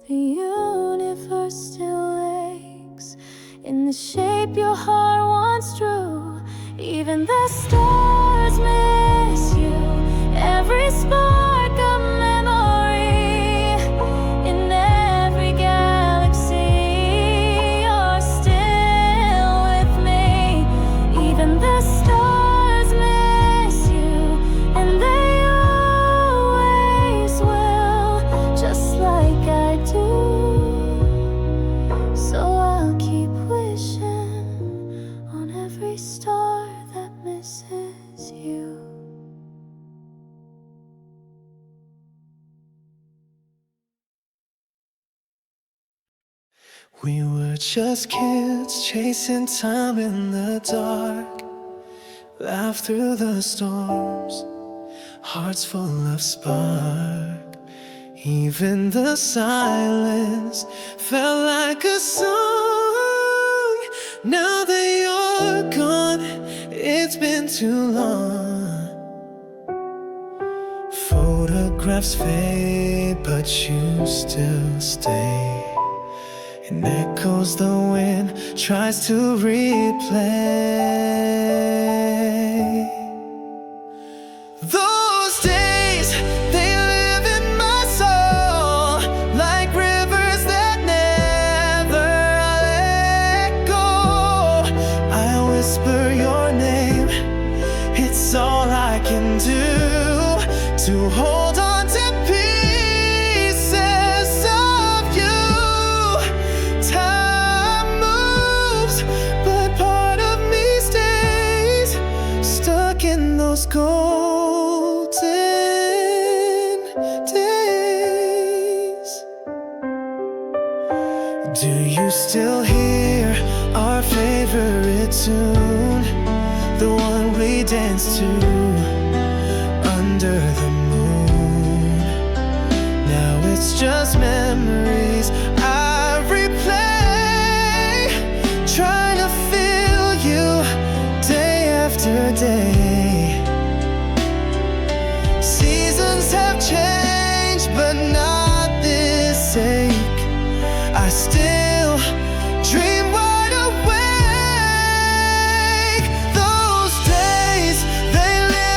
The universe still aches in the shape your heart once drew. Even the stars miss you, every spark of memory in every galaxy. You're still with me. Even the stars miss you, and they always will, just like I do. So I'll keep wishing on every star that misses you. We were just kids chasing time in the dark, laugh through the storms, hearts full of spark. Even the silence felt like a song. Now that you're gone, it's been too long. Photographs fade, but you still stay. And echoes the wind tries to replay. Those days, they live in my soul, like rivers that never let go. I whisper your name, it's all I can do to hold on to pieces of you. Time moves, but part of me stays stuck in those golden days. Do you still hear our favorite tune? The one we danced to under the moon. Now it's just memories I replay, trying to feel you day after day. Seasons have changed, but not this ache. I still dream wide awake. Those days, they live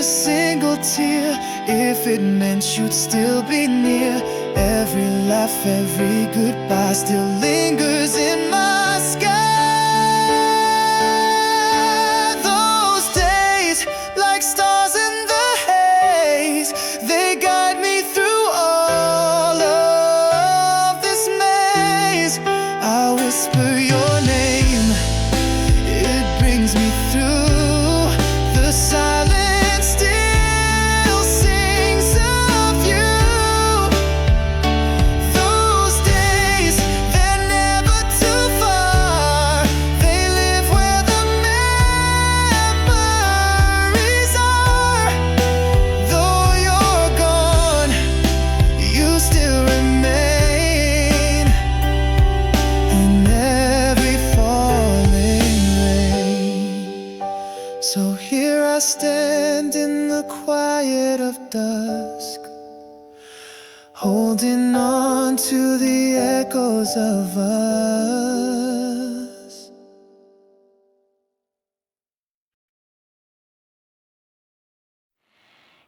a single tear if it meant you'd still be near. Every laugh, every goodbye still lingers in my sky. Those days, like stars in the haze, they guide me through all of this maze. I whisper your name, it brings me through the silence, still sings of you. Those days, they're never too far. They live where the memories are. Though you're gone, you still remain in every falling rain. So here I stand in the quiet of dusk, holding on to the echoes of us.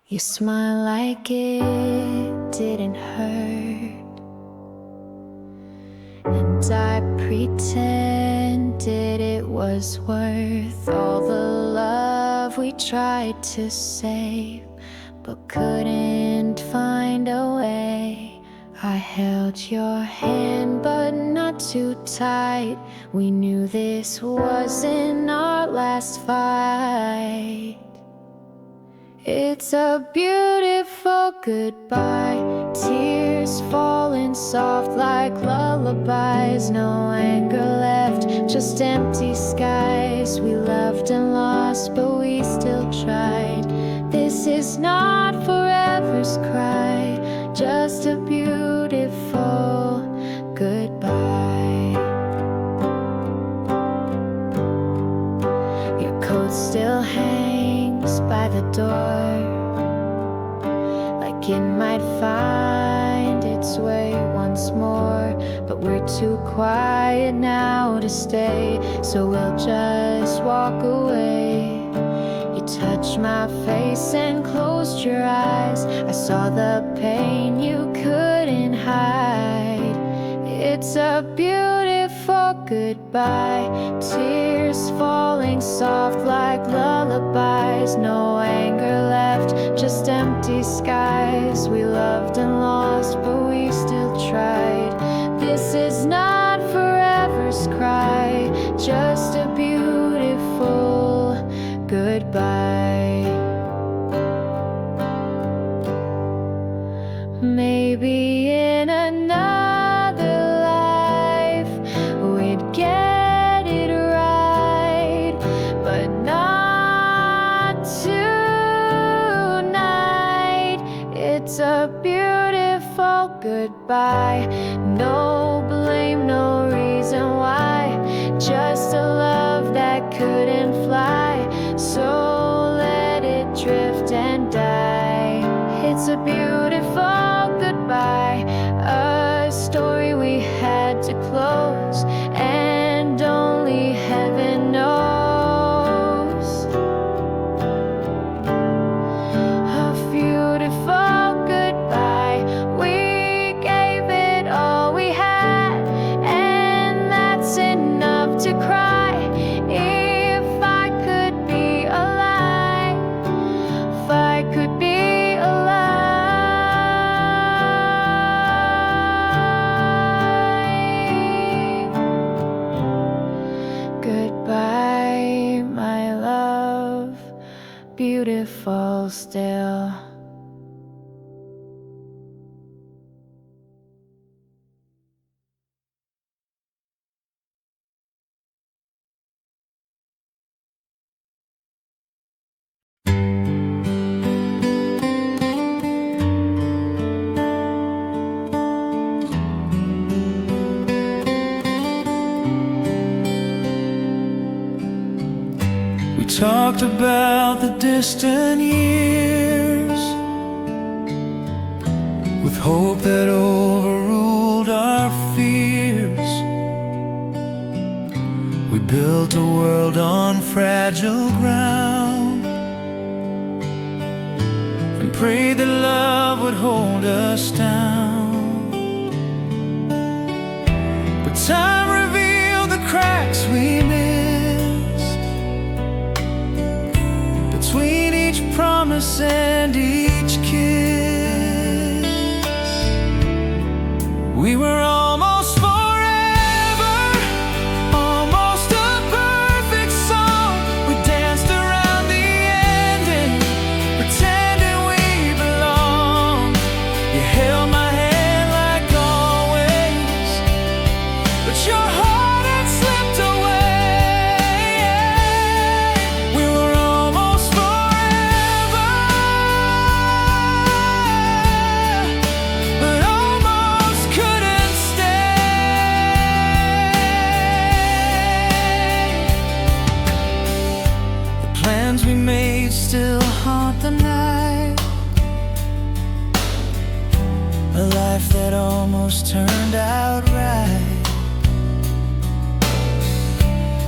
You smile like it didn't hurt, and I pretended it was worth all the love we tried to save, but couldn't find a way. I held your hand, but not too tight. We knew this wasn't our last fight. It's a beautiful goodbye, tears falling soft like lullabies. No anger left, just empty skies. We loved and lost, but we still tried. This is not forever's cry, just a beautiful goodbye. Your coat still hangs by the door, like it might find its way once more. But we're too quiet now to stay, so we'll just walk away. You touched my face and closed your eyes. I saw the pain you couldn't hide. It's a beautiful goodbye, tears falling soft like lullabies. No anger left, just empty skies. We loved and lost, but we still tried. This is not forever's cry, just a beautiful goodbye. Maybe in another life we'd get it right, but not tonight. It's a beautiful goodbye. No blame, no reason why, just a love that couldn't fly. So let it drift and die. It's a beautiful goodbye, a story we had to close, and only heaven knows. A beautiful goodbye, we gave it all we had, and that's enough to cry. If I could be alive, if I could be alive. Goodbye, my love, beautiful still. We talked about the distant years, with hope that overruled our fears. We built a world on fragile ground, prayed that love would hold us down. But time revealed the cracks we missed between each promise and each kiss. We were almost forever, almost a perfect song. We danced around the ending, pretending we belonged. You held my hand like always, but your heart had slipped away. We were almost forever, but almost couldn't stay. The plans we made still haunt the night. A life that almost turned out right.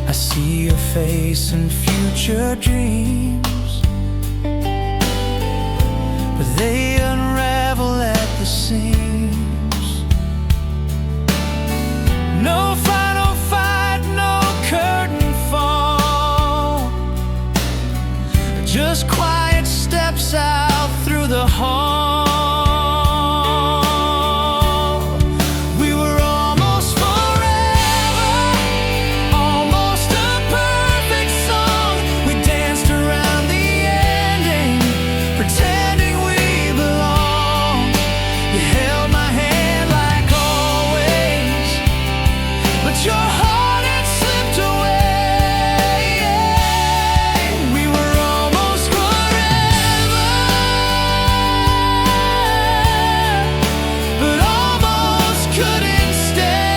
I see your face in future dreams, but they unravel at the seams. No final fight, no curtain fall, just quiet steps out through the hall. We were almost forever, almost a perfect song. We danced around the ending, pretending we belonged. You held my hand like always, but your heart had slipped away. We were almost forever, but almost couldn't stay.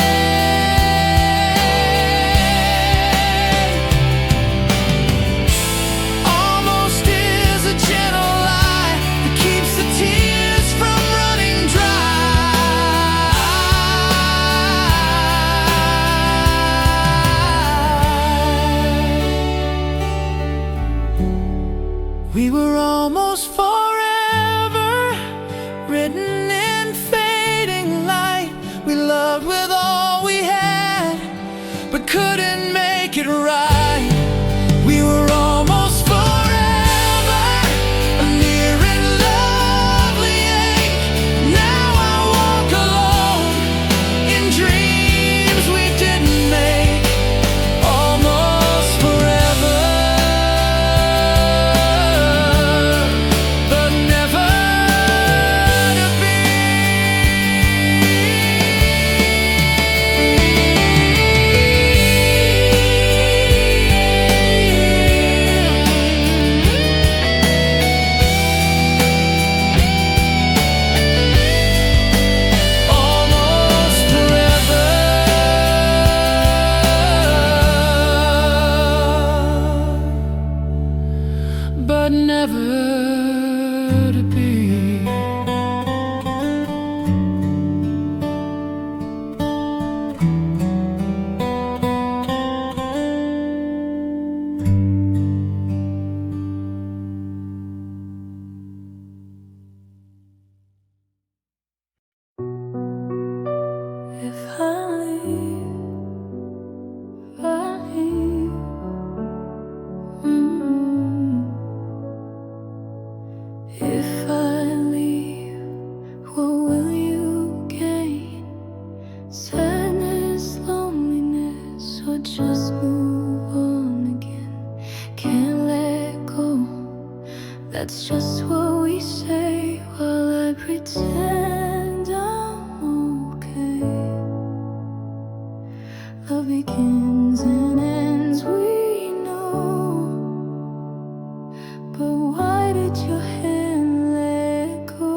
Almost is a gentle lie that keeps the tears from running dry. We were almost forever, written in fading light. We loved with all we had, but couldn't make it right. We were almost forever, a near and lovely ache. Now I walk alone in dreams we didn't make. Almost forever, but never to be. Almost forever, but never to be. If I leave, if I leave, what will you gain? Sadness, loneliness, or just move on again? Can't let go. That's just what we say while I pretend I'm okay. Love begins and ends, we know. But why did your hand let go?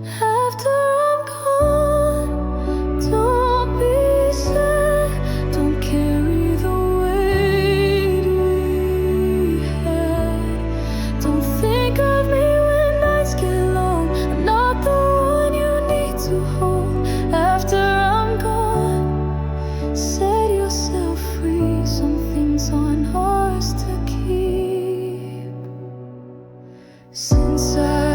After I'm gone, don't be sad. Don't carry the weight we had. Don't think of me when nights get long. I'm not the one you need to hold. After I'm gone, set yourself free. Some things aren't ours to keep. Since I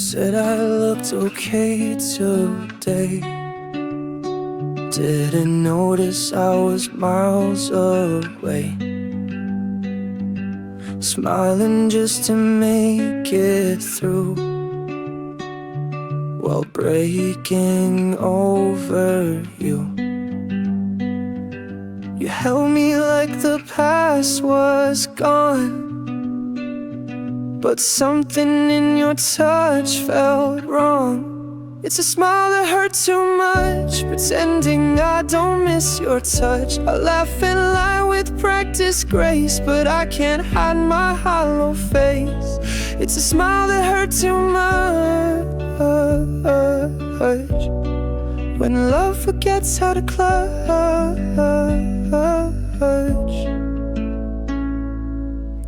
said I looked okay today. Didn't notice I was miles away, smiling just to make it through, while breaking over you. You held me like the past was gone, but something in your touch felt wrong. It's a smile that hurt too much, pretending I don't miss your touch. I laugh and lie with practiced grace, but I can't hide my hollow face. It's a smile that hurt too much, when love forgets how to clutch.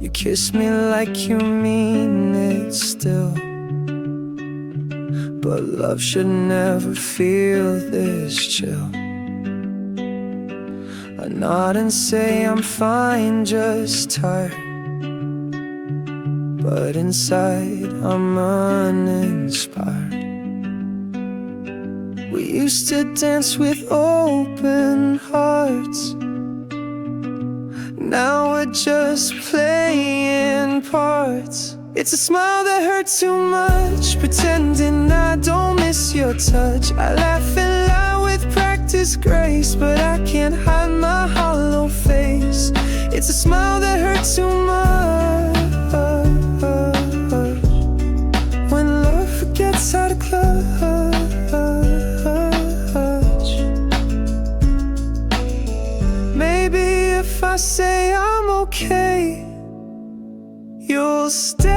You kiss me like you mean it still, but love should never feel this chill. I nod and say I'm fine, just tired, but inside I'm uninspired. We used to dance with open hearts, now we're just playing parts. It's a smile that hurts too much, pretending I don't miss your touch. I laugh and lie with practiced grace, but I can't hide my hollow face. It's a smile that hurts too much, when love forgets how to clutch. Maybe if I say I'm okay, you'll stay.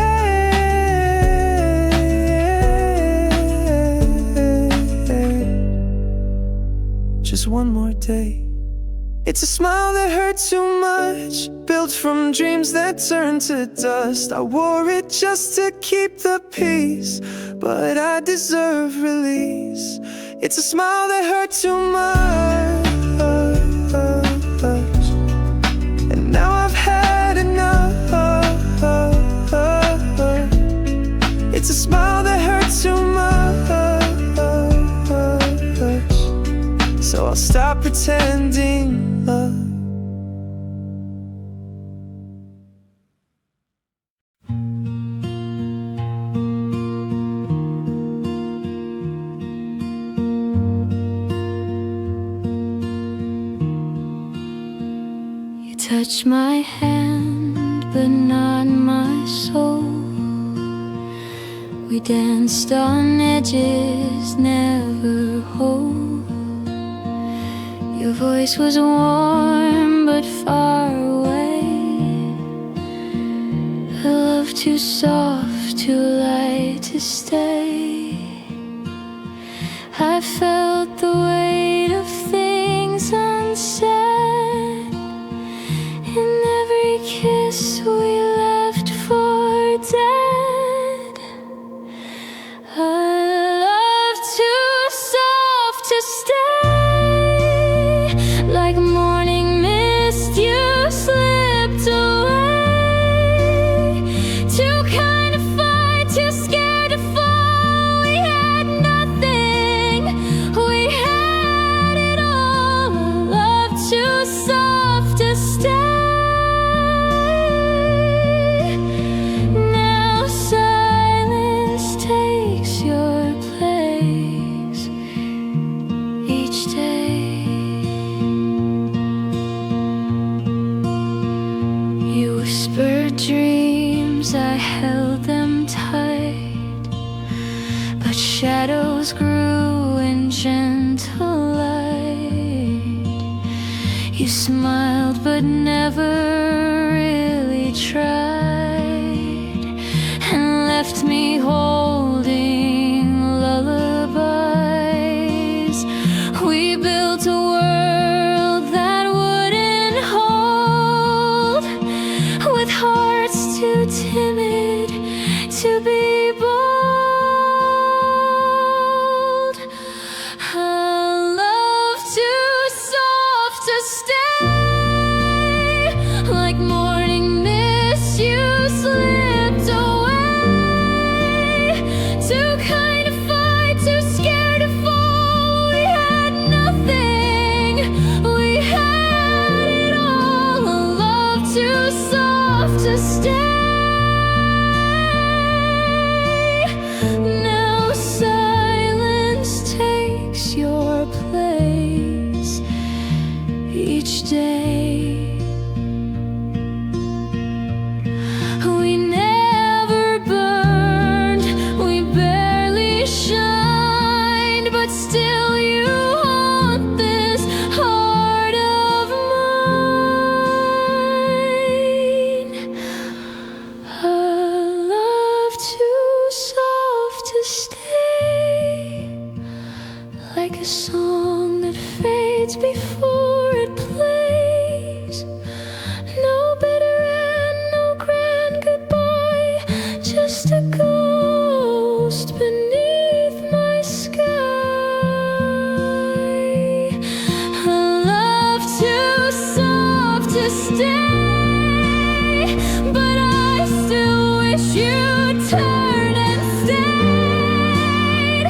Just one more day. It's a smile that hurt too much, built from dreams that turned to dust. I wore it just to keep the peace, but I deserve release. It's a smile that hurt too much, and now I've had enough. It's a smile that hurts too much, so I'll stop pretending love. You touch my hand, but not my soul. We danced on edges, never whole. Your voice was warm but far away, a love too soft, too light to stay. I felt the weight of things unsaid in every kiss we left for dead. A love too soft to stay, like morning mist you slipped away. Too kind to fight, too scared to fall. We had nothing, we had it all. A love too soft to stay. Now silence takes your place each day. You whispered dreams, I held them tight, but shadows grew in gentle light. You smiled but never really tried, and left me holding lullabies. We built a world that wouldn't hold, with hearts too timid to be bold. A love too soft to stay, like morning mist you slipped away. Too each day. We never burned, we barely shined, but still you haunt this heart of mine. A love too soft to stay, like a song that fades before it plays. No bitter end, no grand goodbye, just a ghost beneath my sky. A love too soft to stay, but I still wish you'd turn and stayed.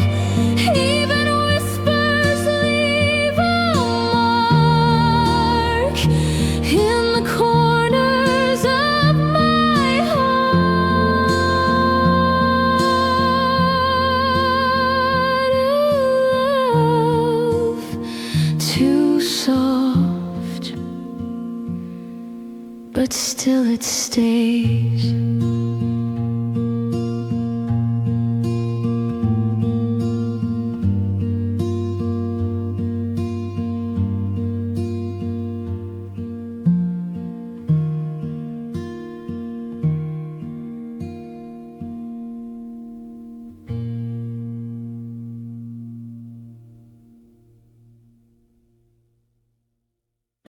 Even whispers leave a mark in the corners of my heart. A love too soft, but still it stays.